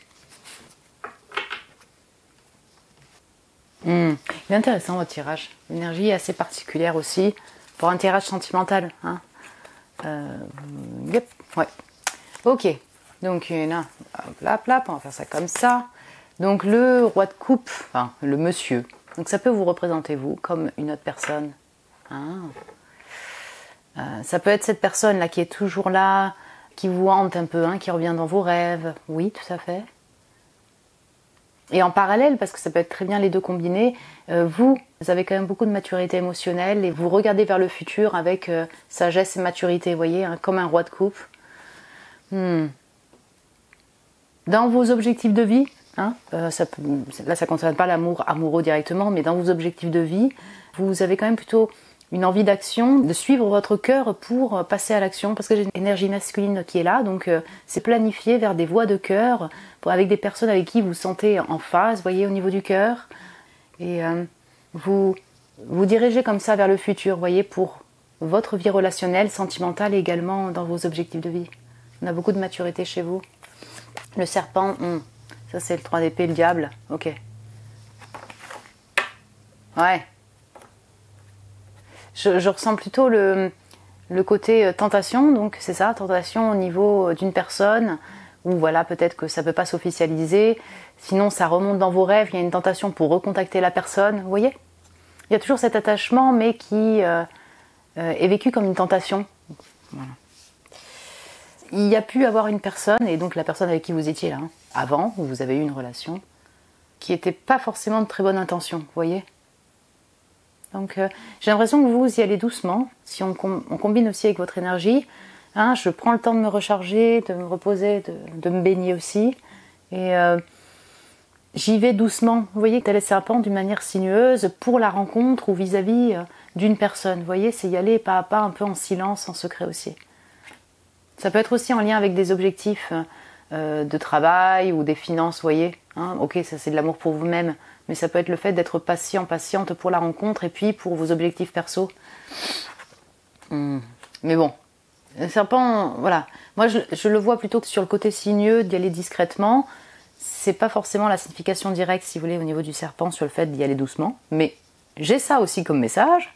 Il est intéressant votre tirage. L'énergie est assez particulière aussi pour un tirage sentimental. Hein. Yep, ouais. Ok. Donc là, on va faire ça comme ça. Donc le roi de coupe, enfin le monsieur. Donc ça peut vous représenter vous comme une autre personne. Hein. Ça peut être cette personne là qui est toujours là, qui vous hante un peu, hein, qui revient dans vos rêves. Oui, tout à fait. Et en parallèle, parce que ça peut être très bien les deux combinés, vous avez quand même beaucoup de maturité émotionnelle et vous regardez vers le futur avec sagesse et maturité, vous voyez, hein, comme un roi de coupe. Dans vos objectifs de vie, hein, là ça ne concerne pas l'amour amoureux directement, mais dans vos objectifs de vie, vous avez quand même plutôt une envie d'action, de suivre votre cœur pour passer à l'action, parce que j'ai une énergie masculine qui est là, donc c'est planifié vers des voies de cœur, avec des personnes avec qui vous vous sentez en phase, vous voyez, au niveau du cœur, et vous dirigez comme ça vers le futur, vous voyez, pour votre vie relationnelle, sentimentale, et également dans vos objectifs de vie. On a beaucoup de maturité chez vous. Le serpent, ça c'est le 3 d'épée, le diable, ok. Ouais. Je ressens plutôt le côté tentation, donc c'est ça, tentation au niveau d'une personne, ou voilà, peut-être que ça ne peut pas s'officialiser, sinon ça remonte dans vos rêves, il y a une tentation pour recontacter la personne, vous voyez? Il y a toujours cet attachement, mais qui est vécu comme une tentation. Voilà. Il y a pu avoir une personne, et donc la personne avec qui vous étiez là, hein, avant, où vous avez eu une relation, qui n'était pas forcément de très bonne intention, vous voyez? Donc j'ai l'impression que vous y allez doucement, si on combine aussi avec votre énergie. Hein, je prends le temps de me recharger, de me reposer, de me baigner aussi. Et j'y vais doucement. Vous voyez, tel est serpent d'une manière sinueuse pour la rencontre ou vis-à-vis d'une personne. Vous voyez, c'est y aller pas à pas, un peu en silence, en secret aussi. Ça peut être aussi en lien avec des objectifs de travail ou des finances, vous voyez. Hein, ok, ça c'est de l'amour pour vous-même, mais ça peut être le fait d'être patient, patiente pour la rencontre et puis pour vos objectifs perso. Mais bon, le serpent, voilà. Moi, je le vois plutôt que sur le côté sinueux, d'y aller discrètement. C'est pas forcément la signification directe, si vous voulez, au niveau du serpent, sur le fait d'y aller doucement. Mais j'ai ça aussi comme message.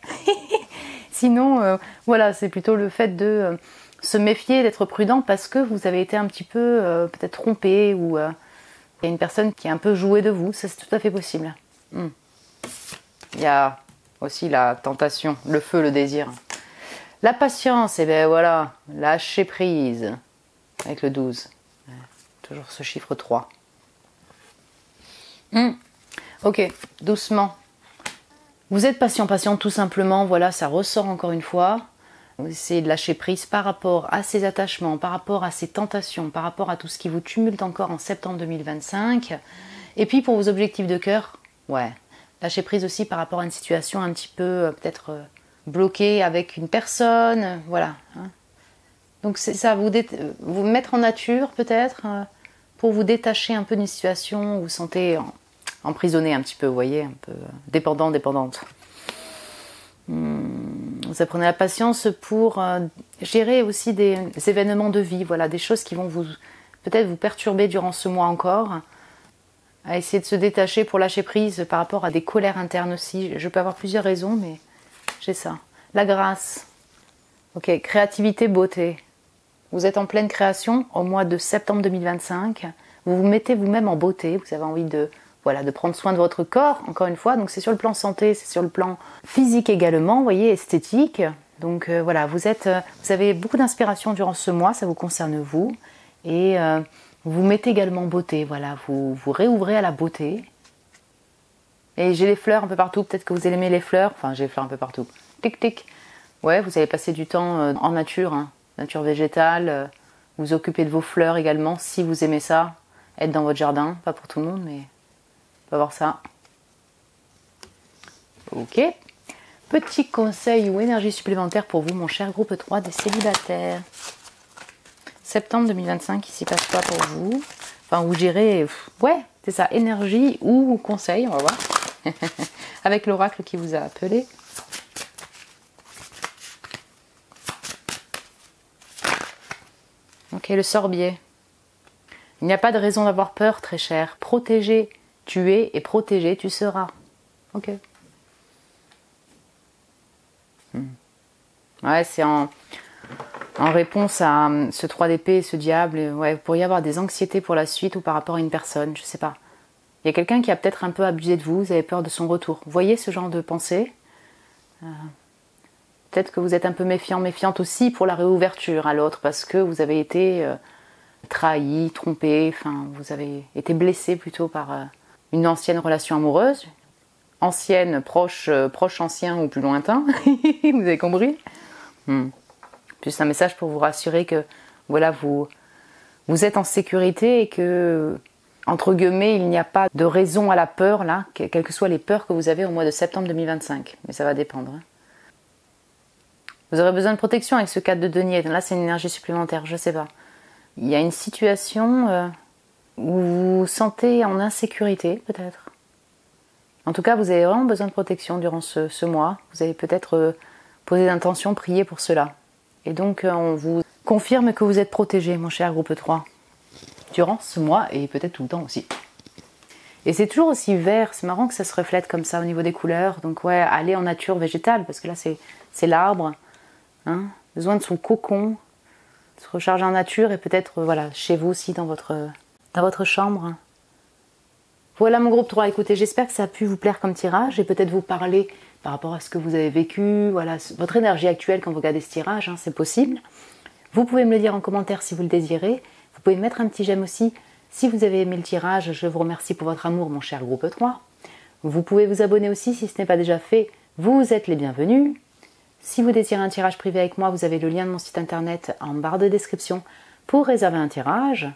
Sinon, voilà, c'est plutôt le fait de se méfier, d'être prudent, parce que vous avez été un petit peu peut-être trompé, ou il y a une personne qui a un peu joué de vous. Ça, c'est tout à fait possible. Il y a aussi la tentation, le feu, le désir. La patience, et bien voilà, lâcher prise, avec le 12. Toujours ce chiffre 3. Ok, doucement. Vous êtes patient, patiente tout simplement, voilà, ça ressort encore une fois. Vous essayez de lâcher prise par rapport à ces attachements, par rapport à ces tentations, par rapport à tout ce qui vous tumulte encore en septembre 2025. Et puis pour vos objectifs de cœur, ouais, lâcher prise aussi par rapport à une situation un petit peu peut-être bloquée avec une personne, voilà. Hein. Donc c'est ça, vous mettre en nature peut-être pour vous détacher un peu d'une situation où vous vous sentez emprisonné un petit peu, vous voyez, un peu dépendant, dépendante. Vous apprenez la patience pour gérer aussi des événements de vie, voilà, des choses qui vont peut-être vous perturber durant ce mois encore, à essayer de se détacher pour lâcher prise par rapport à des colères internes aussi. Je peux avoir plusieurs raisons, mais j'ai ça. La grâce. Ok, créativité, beauté. Vous êtes en pleine création au mois de septembre 2025. Vous vous mettez vous-même en beauté. Vous avez envie de prendre soin de votre corps, encore une fois. Donc c'est sur le plan santé, c'est sur le plan physique également, vous voyez, esthétique. Donc voilà, vous avez beaucoup d'inspiration durant ce mois, ça vous concerne vous. Et vous mettez également en beauté, voilà, vous réouvrez à la beauté. Et j'ai les fleurs un peu partout, peut-être que vous aimez les fleurs. Enfin, j'ai les fleurs un peu partout. Tic, tic. Ouais, vous allez passer du temps en nature, hein, nature végétale. Vous occupez de vos fleurs également, si vous aimez ça. Être dans votre jardin, pas pour tout le monde, mais on va voir ça. Ok. Petit conseil ou énergie supplémentaire pour vous, mon cher groupe 3 des célibataires. Septembre 2025, il s'y passe quoi pour vous? Enfin, vous gérez, ouais, c'est ça, énergie ou conseil, on va voir. Avec l'oracle qui vous a appelé. Ok, le sorbier. Il n'y a pas de raison d'avoir peur, très cher. Protégé, tu es, et protégé, tu seras. Ok. Ouais, c'est en réponse à ce 3 d'épée et ce diable. Ouais, vous pourriez avoir des anxiétés pour la suite ou par rapport à une personne, je sais pas. Il y a quelqu'un qui a peut-être un peu abusé de vous, vous avez peur de son retour. Vous voyez ce genre de pensée? Peut-être que vous êtes un peu méfiant, méfiante aussi pour la réouverture à l'autre, parce que vous avez été trahi, trompé, enfin, vous avez été blessé plutôt par une ancienne relation amoureuse. Ancienne, proche ancien ou plus lointain, vous avez compris. Juste un message pour vous rassurer que voilà, vous êtes en sécurité et que, entre guillemets, il n'y a pas de raison à la peur, là, quelles que soient les peurs que vous avez au mois de septembre 2025. Mais ça va dépendre. Hein. Vous aurez besoin de protection avec ce 4 de denier. Là, c'est une énergie supplémentaire, je sais pas. Il y a une situation où vous vous sentez en insécurité, peut-être. En tout cas, vous avez vraiment besoin de protection durant ce mois. Vous avez peut-être posé d'intention, prié pour cela. Et donc, on vous confirme que vous êtes protégé, mon cher groupe 3. Durant ce mois et peut-être tout le temps aussi. Et c'est toujours aussi vert. C'est marrant que ça se reflète comme ça au niveau des couleurs. Donc ouais, aller en nature végétale, parce que là, c'est l'arbre. Hein, besoin de son cocon. se recharger en nature et peut-être voilà, chez vous aussi dans votre chambre. Voilà mon groupe 3, écoutez, j'espère que ça a pu vous plaire comme tirage et peut-être vous parler par rapport à ce que vous avez vécu, voilà, votre énergie actuelle quand vous regardez ce tirage, hein, c'est possible. Vous pouvez me le dire en commentaire si vous le désirez. Vous pouvez mettre un petit j'aime aussi si vous avez aimé le tirage. Je vous remercie pour votre amour, mon cher groupe 3. Vous pouvez vous abonner aussi si ce n'est pas déjà fait. Vous êtes les bienvenus. Si vous désirez un tirage privé avec moi, vous avez le lien de mon site internet en barre de description pour réserver un tirage.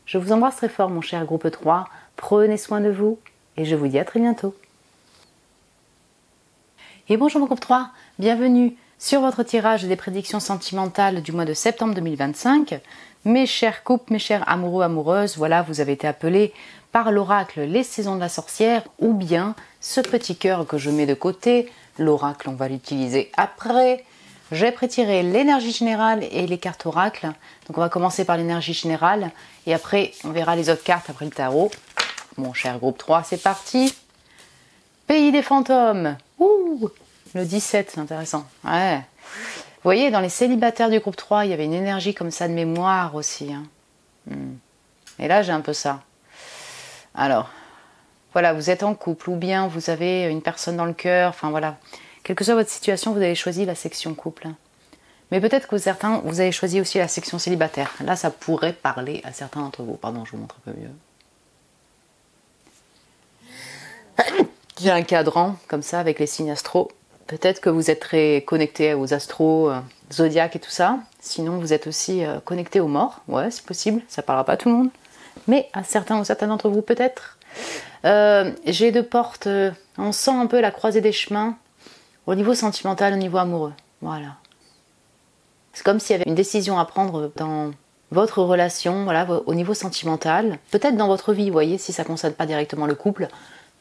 Je vous embrasse très fort, mon cher groupe 3. Prenez soin de vous et je vous dis à très bientôt. Et bonjour mon groupe 3, bienvenue sur votre tirage des prédictions sentimentales du mois de septembre 2025. Mes chers couples, mes chers amoureux, amoureuses, voilà, vous avez été appelés par l'oracle les saisons de la sorcière ou bien ce petit cœur que je mets de côté. L'oracle, on va l'utiliser après. J'ai prétiré l'énergie générale et les cartes oracle. Donc on va commencer par l'énergie générale et après on verra les autres cartes après le tarot. Mon cher groupe 3, c'est parti. Pays des fantômes. Ouh, le 17, c'est intéressant. Ouais. Vous voyez, dans les célibataires du groupe 3, il y avait une énergie comme ça de mémoire aussi. Hein. Et là, j'ai un peu ça. Alors, voilà, vous êtes en couple ou bien vous avez une personne dans le cœur. Enfin voilà, quelle que soit votre situation, vous avez choisi la section couple. Mais peut-être que certains, vous avez choisi aussi la section célibataire. Là, ça pourrait parler à certains d'entre vous. Pardon, je vous montre un peu mieux. J'ai un cadran comme ça avec les signes astro. Peut-être que vous êtes très connecté aux astros, zodiaques et tout ça. Sinon, vous êtes aussi connecté aux morts. Ouais, c'est possible. Ça parlera pas à tout le monde. Mais à certains ou certains d'entre vous, peut-être. J'ai deux portes. On sent un peu la croisée des chemins au niveau sentimental, au niveau amoureux. Voilà. C'est comme s'il y avait une décision à prendre dans votre relation, voilà, au niveau sentimental. Peut-être dans votre vie, vous voyez, si ça ne concerne pas directement le couple.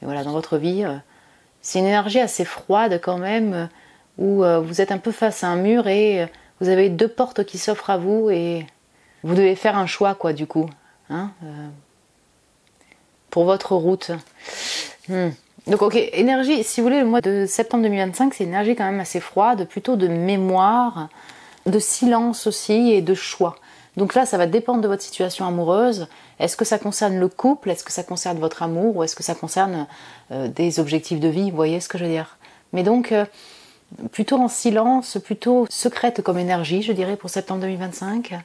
Mais voilà, dans votre vie, c'est une énergie assez froide quand même, où vous êtes un peu face à un mur et vous avez deux portes qui s'offrent à vous et vous devez faire un choix, quoi, du coup. Hein, pour votre route. Donc, ok, énergie, si vous voulez, le mois de septembre 2025, c'est une énergie quand même assez froide, plutôt de mémoire, de silence aussi et de choix. Donc là, ça va dépendre de votre situation amoureuse. Est-ce que ça concerne le couple? Est-ce que ça concerne votre amour? Ou est-ce que ça concerne des objectifs de vie? Vous voyez ce que je veux dire? Mais donc, plutôt en silence, plutôt secrète comme énergie, je dirais, pour septembre 2025.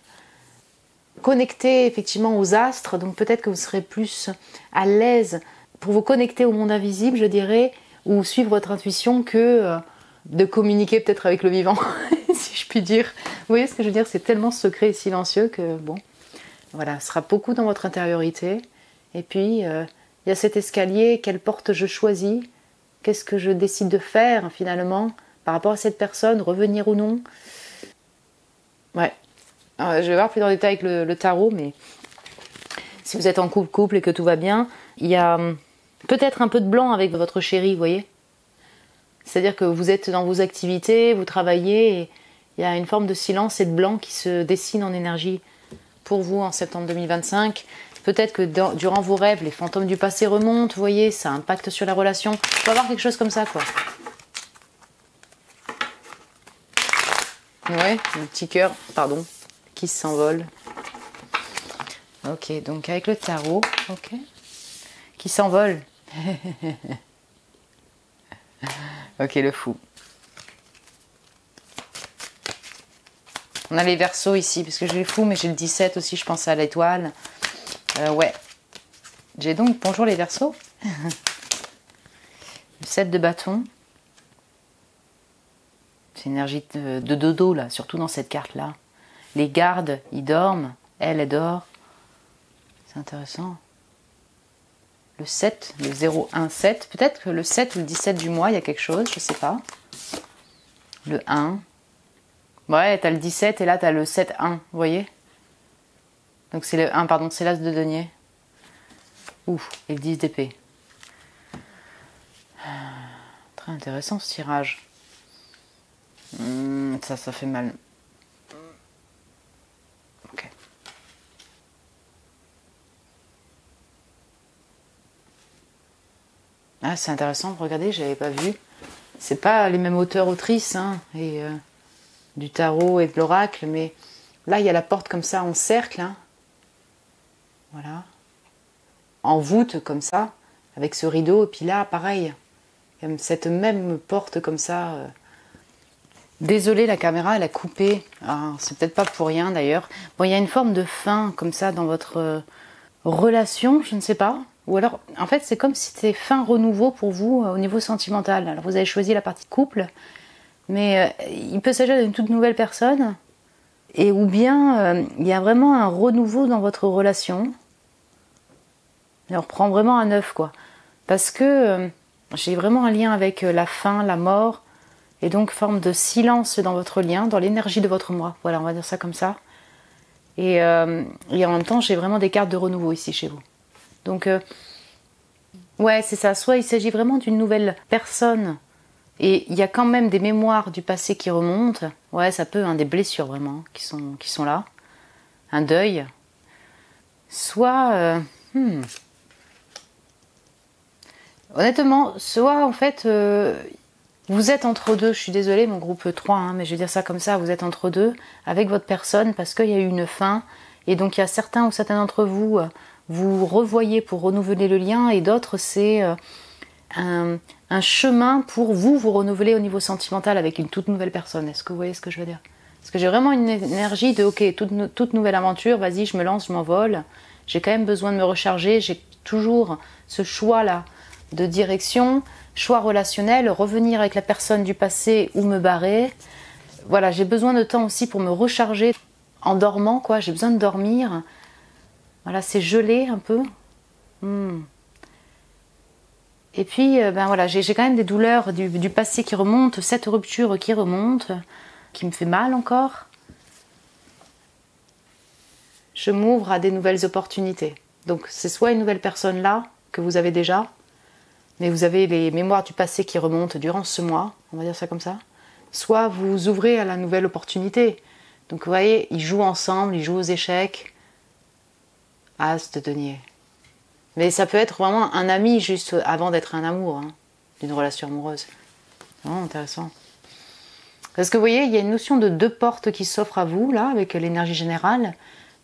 Connecté effectivement aux astres, donc peut-être que vous serez plus à l'aise pour vous connecter au monde invisible, je dirais, ou suivre votre intuition que de communiquer peut-être avec le vivant, si je puis dire. Vous voyez ce que je veux dire? C'est tellement secret et silencieux que, bon, voilà, ce sera beaucoup dans votre intériorité. Et puis, il y a cet escalier, quelle porte je choisis? Qu'est-ce que je décide de faire, finalement, par rapport à cette personne, revenir ou non? Ouais. Alors, je vais voir plus dans le détail avec le tarot, mais si vous êtes en couple et que tout va bien, il y a peut-être un peu de blanc avec votre chéri, vous voyez? C'est-à-dire que vous êtes dans vos activités, vous travaillez, et il y a une forme de silence et de blanc qui se dessine en énergie pour vous en septembre 2025. Peut-être que durant vos rêves, les fantômes du passé remontent, vous voyez, ça impacte sur la relation. Il faut avoir quelque chose comme ça, quoi. Ouais, un petit cœur, pardon, qui s'envole. Ok, donc avec le tarot, ok, qui s'envole. Ok, le fou. On a les Verseaux ici, parce que j'ai les fous, mais j'ai le 17 aussi, je pense à l'étoile. Ouais. J'ai donc, bonjour les Verseaux. Le 7 de bâton. C'est une énergie de dodo, là, surtout dans cette carte-là. Les gardes, ils dorment. Elle dort. C'est intéressant. Le 7, le 017. Peut-être que le 7 ou le 17 du mois, il y a quelque chose, je sais pas. Le 1. Ouais, t'as le 17 et là t'as le 7-1, vous voyez? Donc c'est le 1, pardon, c'est l'as de denier. Ouf, et le 10 d'épée. Très intéressant ce tirage. Ça fait mal. Ok. Ah, c'est intéressant, regardez, j'avais pas vu. C'est pas les mêmes auteurs-autrices, hein, et du tarot et de l'oracle, mais Là, il y a la porte comme ça en cercle. Hein. Voilà. En voûte comme ça, avec ce rideau. Et puis là, pareil. Il y a cette même porte comme ça. Désolée, la caméra, elle a coupé. Ah, c'est peut-être pas pour rien d'ailleurs. Bon, il y a une forme de fin comme ça dans votre relation, je ne sais pas. Ou alors, en fait, c'est comme si c'était fin renouveau pour vous au niveau sentimental. Alors, vous avez choisi la partie couple, mais il peut s'agir d'une toute nouvelle personne. Et ou bien, il y a vraiment un renouveau dans votre relation. Et on reprend vraiment à neuf, quoi. Parce que j'ai vraiment un lien avec la fin, la mort, et donc forme de silence dans votre lien, dans l'énergie de votre moi. Voilà, on va dire ça comme ça. Et en même temps, j'ai vraiment des cartes de renouveau ici chez vous. Donc, ouais, c'est ça. Soit il s'agit vraiment d'une nouvelle personne, et il y a quand même des mémoires du passé qui remontent. Ouais, ça peut, hein, des blessures vraiment, qui sont là. Un deuil. Soit... Honnêtement, soit en fait... vous êtes entre deux, je suis désolée, mon groupe 3, hein, mais je vais dire ça comme ça, vous êtes entre deux avec votre personne parce qu'il y a eu une fin, et donc il y a certains ou certains d'entre vous, vous revoyez pour renouveler le lien, et d'autres c'est un chemin pour vous renouveler au niveau sentimental avec une toute nouvelle personne. Est-ce que vous voyez ce que je veux dire? Parce que j'ai vraiment une énergie de ok, toute nouvelle aventure, vas-y, je me lance, je m'envole, j'ai quand même besoin de me recharger, j'ai toujours ce choix-là de direction, choix relationnel, revenir avec la personne du passé ou me barrer. Voilà, j'ai besoin de temps aussi pour me recharger en dormant, quoi. J'ai besoin de dormir. Voilà, c'est gelé un peu. Et puis, ben voilà, j'ai quand même des douleurs du passé qui remontent, cette rupture qui remonte, qui me fait mal encore. Je m'ouvre à des nouvelles opportunités. Donc, c'est soit une nouvelle personne là, que vous avez déjà, mais vous avez les mémoires du passé qui remontent durant ce mois, on va dire ça comme ça. Soit vous ouvrez à la nouvelle opportunité. Donc vous voyez, ils jouent ensemble, ils jouent aux échecs. As de denier. Mais ça peut être vraiment un ami juste avant d'être un amour, hein, d'une relation amoureuse. C'est vraiment intéressant. Parce que vous voyez, il y a une notion de deux portes qui s'offrent à vous, là, avec l'énergie générale.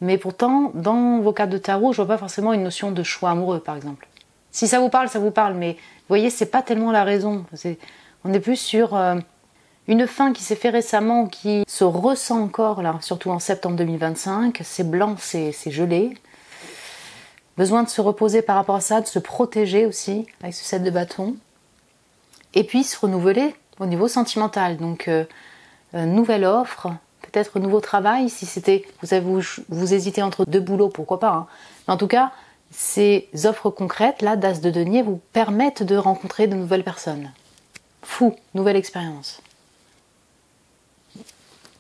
Mais pourtant, dans vos cartes de tarot, je vois pas forcément une notion de choix amoureux, par exemple. Si ça vous parle, mais vous voyez, c'est pas tellement la raison. On est plus sur une fin qui s'est fait récemment, qui se ressent encore, là, surtout en septembre 2025. C'est blanc, c'est gelé. Besoin de se reposer par rapport à ça, de se protéger aussi, avec ce 7 de bâton. Et puis se renouveler au niveau sentimental. Donc, nouvelle offre, peut-être nouveau travail, si c'était, vous hésitez entre deux boulots, pourquoi pas. Hein. Mais en tout cas, ces offres concrètes, là, d'As de denier, vous permettent de rencontrer de nouvelles personnes. Fou, nouvelle expérience.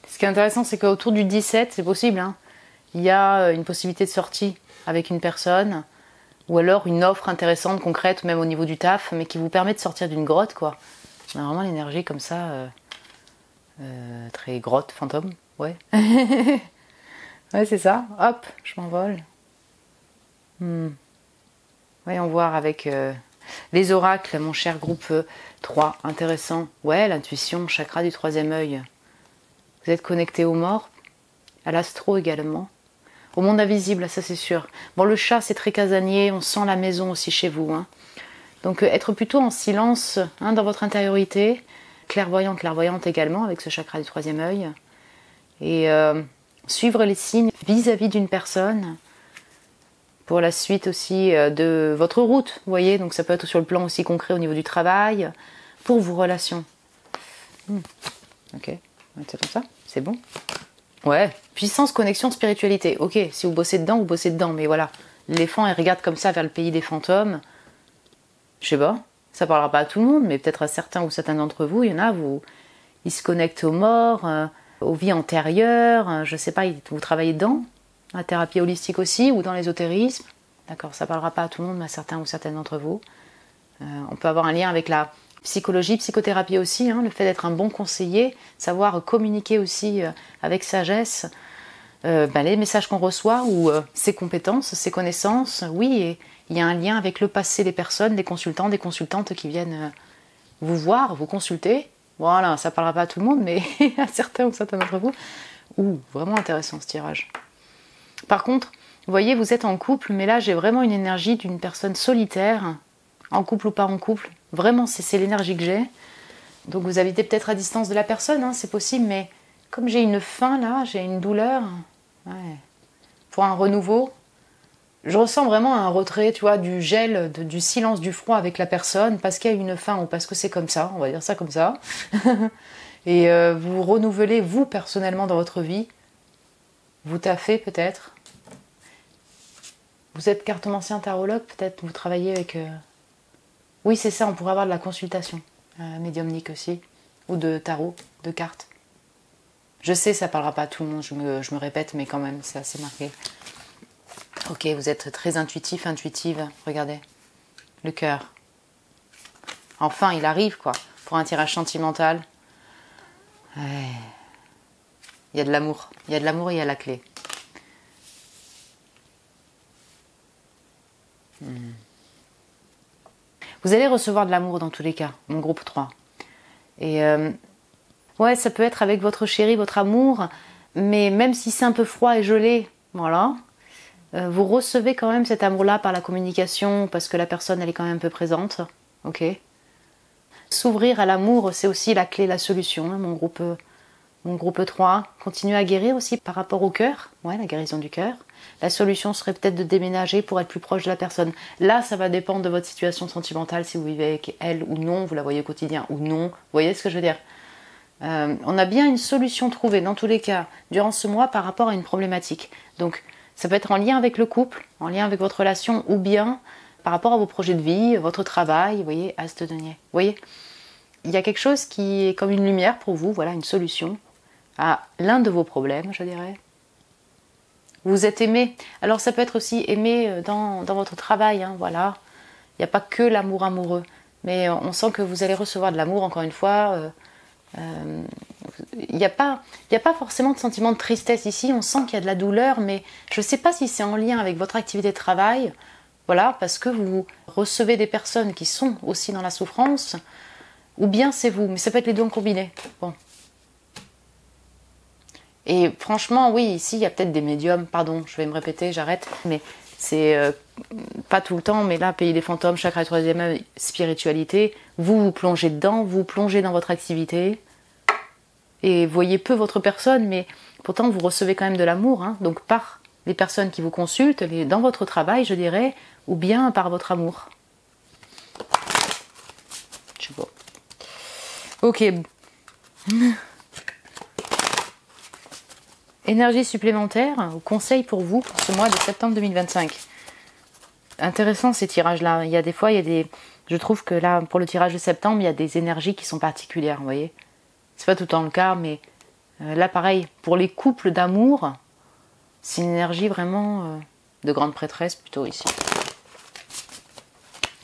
Ce qui est intéressant, c'est qu'autour du 17, c'est possible, hein, il y a une possibilité de sortie avec une personne, ou alors une offre intéressante, concrète, même au niveau du taf, mais qui vous permet de sortir d'une grotte, quoi. On a vraiment l'énergie comme ça, très grotte, fantôme, ouais. Ouais, c'est ça, hop, je m'envole. Voyons voir avec les oracles, mon cher groupe 3, intéressant. Ouais, l'intuition, chakra du troisième œil. Vous êtes connecté aux morts, à l'astro également, au monde invisible, ça c'est sûr. Bon, le chat, c'est très casanier, on sent la maison aussi chez vous. Hein. Donc être plutôt en silence, hein, dans votre intériorité, clairvoyante également, avec ce chakra du troisième œil. Et suivre les signes vis-à-vis d'une personne, pour la suite aussi de votre route, vous voyez, donc ça peut être sur le plan aussi concret au niveau du travail, pour vos relations. Ok, c'est comme ça, c'est bon. Ouais, puissance, connexion, spiritualité. Ok, si vous bossez dedans, mais voilà, l'éléphant, il regarde comme ça vers le pays des fantômes. Je sais pas, ça parlera pas à tout le monde, mais peut-être à certains ou certains d'entre vous, il y en a, ils se connectent aux morts, aux vies antérieures, je sais pas, vous travaillez dedans. La thérapie holistique aussi, ou dans l'ésotérisme. D'accord, ça parlera pas à tout le monde, mais à certains ou certaines d'entre vous. On peut avoir un lien avec la psychologie, psychothérapie aussi, hein, le fait d'être un bon conseiller, savoir communiquer aussi avec sagesse les messages qu'on reçoit, ou ses compétences, ses connaissances. Oui, et il y a un lien avec le passé des personnes, des consultants, des consultantes qui viennent vous voir, vous consulter. Voilà, ça parlera pas à tout le monde, mais à certains ou certains d'entre vous. Ouh, vraiment intéressant ce tirage. Par contre, vous voyez, vous êtes en couple, mais là j'ai vraiment une énergie d'une personne solitaire, en couple ou pas en couple. Vraiment, c'est l'énergie que j'ai. Donc vous habitez peut-être à distance de la personne, hein, c'est possible, mais comme j'ai une faim là, j'ai une douleur, ouais. Pour un renouveau, je ressens vraiment un retrait, tu vois, du gel, du silence, du froid avec la personne, parce qu'il y a une faim ou parce que c'est comme ça, on va dire ça comme ça. Et vous renouvelez, vous, personnellement, dans votre vie. Vous taffez peut-être. Vous êtes cartomancien tarologue, peut-être, vous travaillez avec... Oui, c'est ça, on pourrait avoir de la consultation. Médiumnique aussi, ou de tarot, de cartes. Je sais, ça parlera pas à tout le monde, je me répète, mais quand même, c'est assez marqué. Ok, vous êtes très intuitif, intuitive, regardez. Le cœur. Enfin, il arrive, quoi, pour un tirage sentimental. Ouais. Il y a de l'amour. Il y a de l'amour et il y a la clé. Vous allez recevoir de l'amour dans tous les cas, mon groupe 3. Et ouais, ça peut être avec votre chéri, votre amour, mais même si c'est un peu froid et gelé, voilà, vous recevez quand même cet amour-là par la communication, parce que la personne, elle est quand même un peu présente, ok. S'ouvrir à l'amour, c'est aussi la clé, la solution, hein, mon groupe 3. Continuer à guérir aussi par rapport au cœur, ouais, la guérison du cœur. La solution serait peut-être de déménager pour être plus proche de la personne. Là, ça va dépendre de votre situation sentimentale, si vous vivez avec elle ou non, vous la voyez au quotidien ou non. Vous voyez ce que je veux dire? On a bien une solution trouvée, dans tous les cas, durant ce mois par rapport à une problématique. Donc, ça peut être en lien avec le couple, en lien avec votre relation, ou bien par rapport à vos projets de vie, votre travail, vous voyez, As de denier. Vous voyez, il y a quelque chose qui est comme une lumière pour vous, voilà, une solution à l'un de vos problèmes, je dirais. Vous êtes aimé. Alors ça peut être aussi aimé dans votre travail, hein, voilà. Il n'y a pas que l'amour amoureux, mais on sent que vous allez recevoir de l'amour, encore une fois. Il n'y a pas forcément de sentiment de tristesse ici, on sent qu'il y a de la douleur, mais je ne sais pas si c'est en lien avec votre activité de travail, voilà, parce que vous recevez des personnes qui sont aussi dans la souffrance, ou bien c'est vous, mais ça peut être les deux combinés. Bon. Et franchement, oui, ici, il y a peut-être des médiums, pardon, je vais me répéter, j'arrête, mais c'est pas tout le temps, mais là, Pays des fantômes, chakra troisième œil, spiritualité, vous plongez dedans, vous plongez dans votre activité, et voyez peu votre personne, mais pourtant, vous recevez quand même de l'amour, hein, donc par les personnes qui vous consultent, dans votre travail, je dirais, ou bien par votre amour. Je sais pas. Ok. Énergie supplémentaire, conseil pour vous pour ce mois de septembre 2025. Intéressant ces tirages-là. Il y a des fois, je trouve que là, pour le tirage de septembre, il y a des énergies qui sont particulières, vous voyez. C'est pas tout le temps le cas, mais là, pareil, pour les couples d'amour, c'est une énergie vraiment de grande prêtresse, plutôt ici.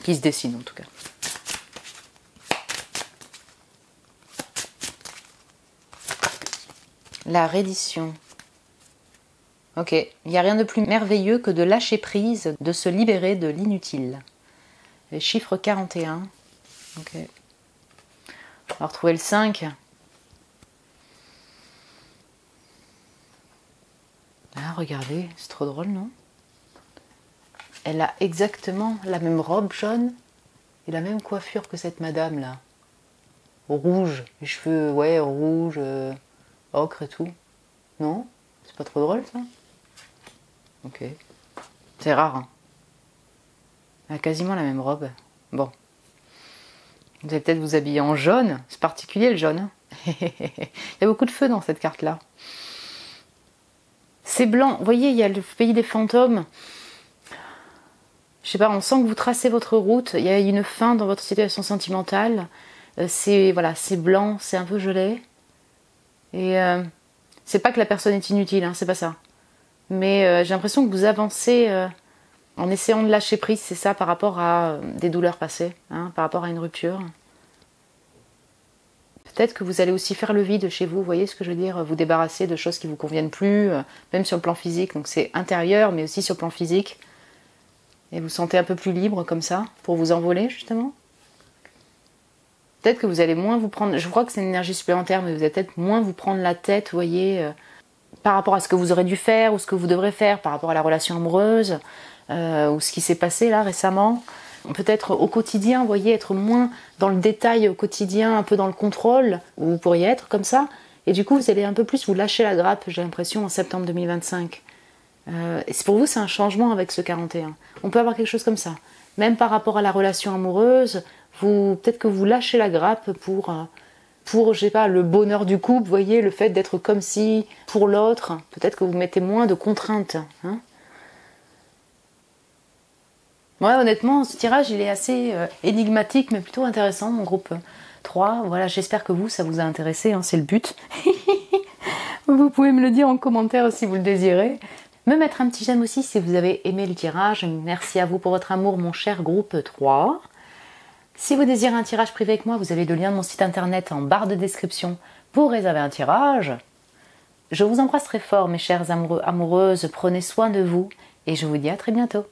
Qui se dessine, en tout cas. La reddition. Ok, il n'y a rien de plus merveilleux que de lâcher prise, de se libérer de l'inutile. Le chiffre 41. Ok. On va retrouver le 5. Ah, regardez, c'est trop drôle, non? Elle a exactement la même robe jaune et la même coiffure que cette madame-là. Rouge, les cheveux, ouais, rouge, ocre et tout. Non? C'est pas trop drôle, ça? Ok. C'est rare, hein. Elle a quasiment la même robe. Bon. Vous allez peut-être vous habiller en jaune. C'est particulier, le jaune. Il y a beaucoup de feu dans cette carte-là. C'est blanc. Vous voyez, il y a le pays des fantômes. Je sais pas, on sent que vous tracez votre route. Il y a une fin dans votre situation sentimentale. C'est blanc, c'est un peu gelé. Et c'est pas que la personne est inutile, hein, c'est pas ça. Mais j'ai l'impression que vous avancez en essayant de lâcher prise, c'est ça, par rapport à des douleurs passées, hein, par rapport à une rupture. Peut-être que vous allez aussi faire le vide chez vous, vous voyez ce que je veux dire, vous débarrasser de choses qui vous conviennent plus, même sur le plan physique, donc c'est intérieur, mais aussi sur le plan physique. Et vous sentez un peu plus libre comme ça, pour vous envoler justement. Peut-être que vous allez moins vous prendre, je crois que c'est une énergie supplémentaire, mais vous allez peut-être moins vous prendre la tête, vous voyez, par rapport à ce que vous aurez dû faire ou ce que vous devrez faire par rapport à la relation amoureuse ou ce qui s'est passé là récemment. Peut-être au quotidien, vous voyez, être moins dans le détail au quotidien, un peu dans le contrôle, où vous pourriez être comme ça. Et du coup, vous allez un peu plus vous lâcher la grappe, j'ai l'impression, en septembre 2025. Et pour vous, c'est un changement avec ce 41. On peut avoir quelque chose comme ça. Même par rapport à la relation amoureuse, peut-être que vous lâchez la grappe pour je sais pas, le bonheur du couple, vous voyez, le fait d'être comme si, pour l'autre, peut-être que vous mettez moins de contraintes. Hein. Ouais, honnêtement, ce tirage, il est assez énigmatique, mais plutôt intéressant, mon groupe 3. Voilà, j'espère que ça vous a intéressé, hein, c'est le but. Vous pouvez me le dire en commentaire si vous le désirez. Me mettre un petit j'aime aussi si vous avez aimé le tirage. Merci à vous pour votre amour, mon cher groupe 3. Si vous désirez un tirage privé avec moi, vous avez le lien de mon site internet en barre de description pour réserver un tirage. Je vous embrasse très fort, mes chers amoureux, amoureuses. Prenez soin de vous et je vous dis à très bientôt.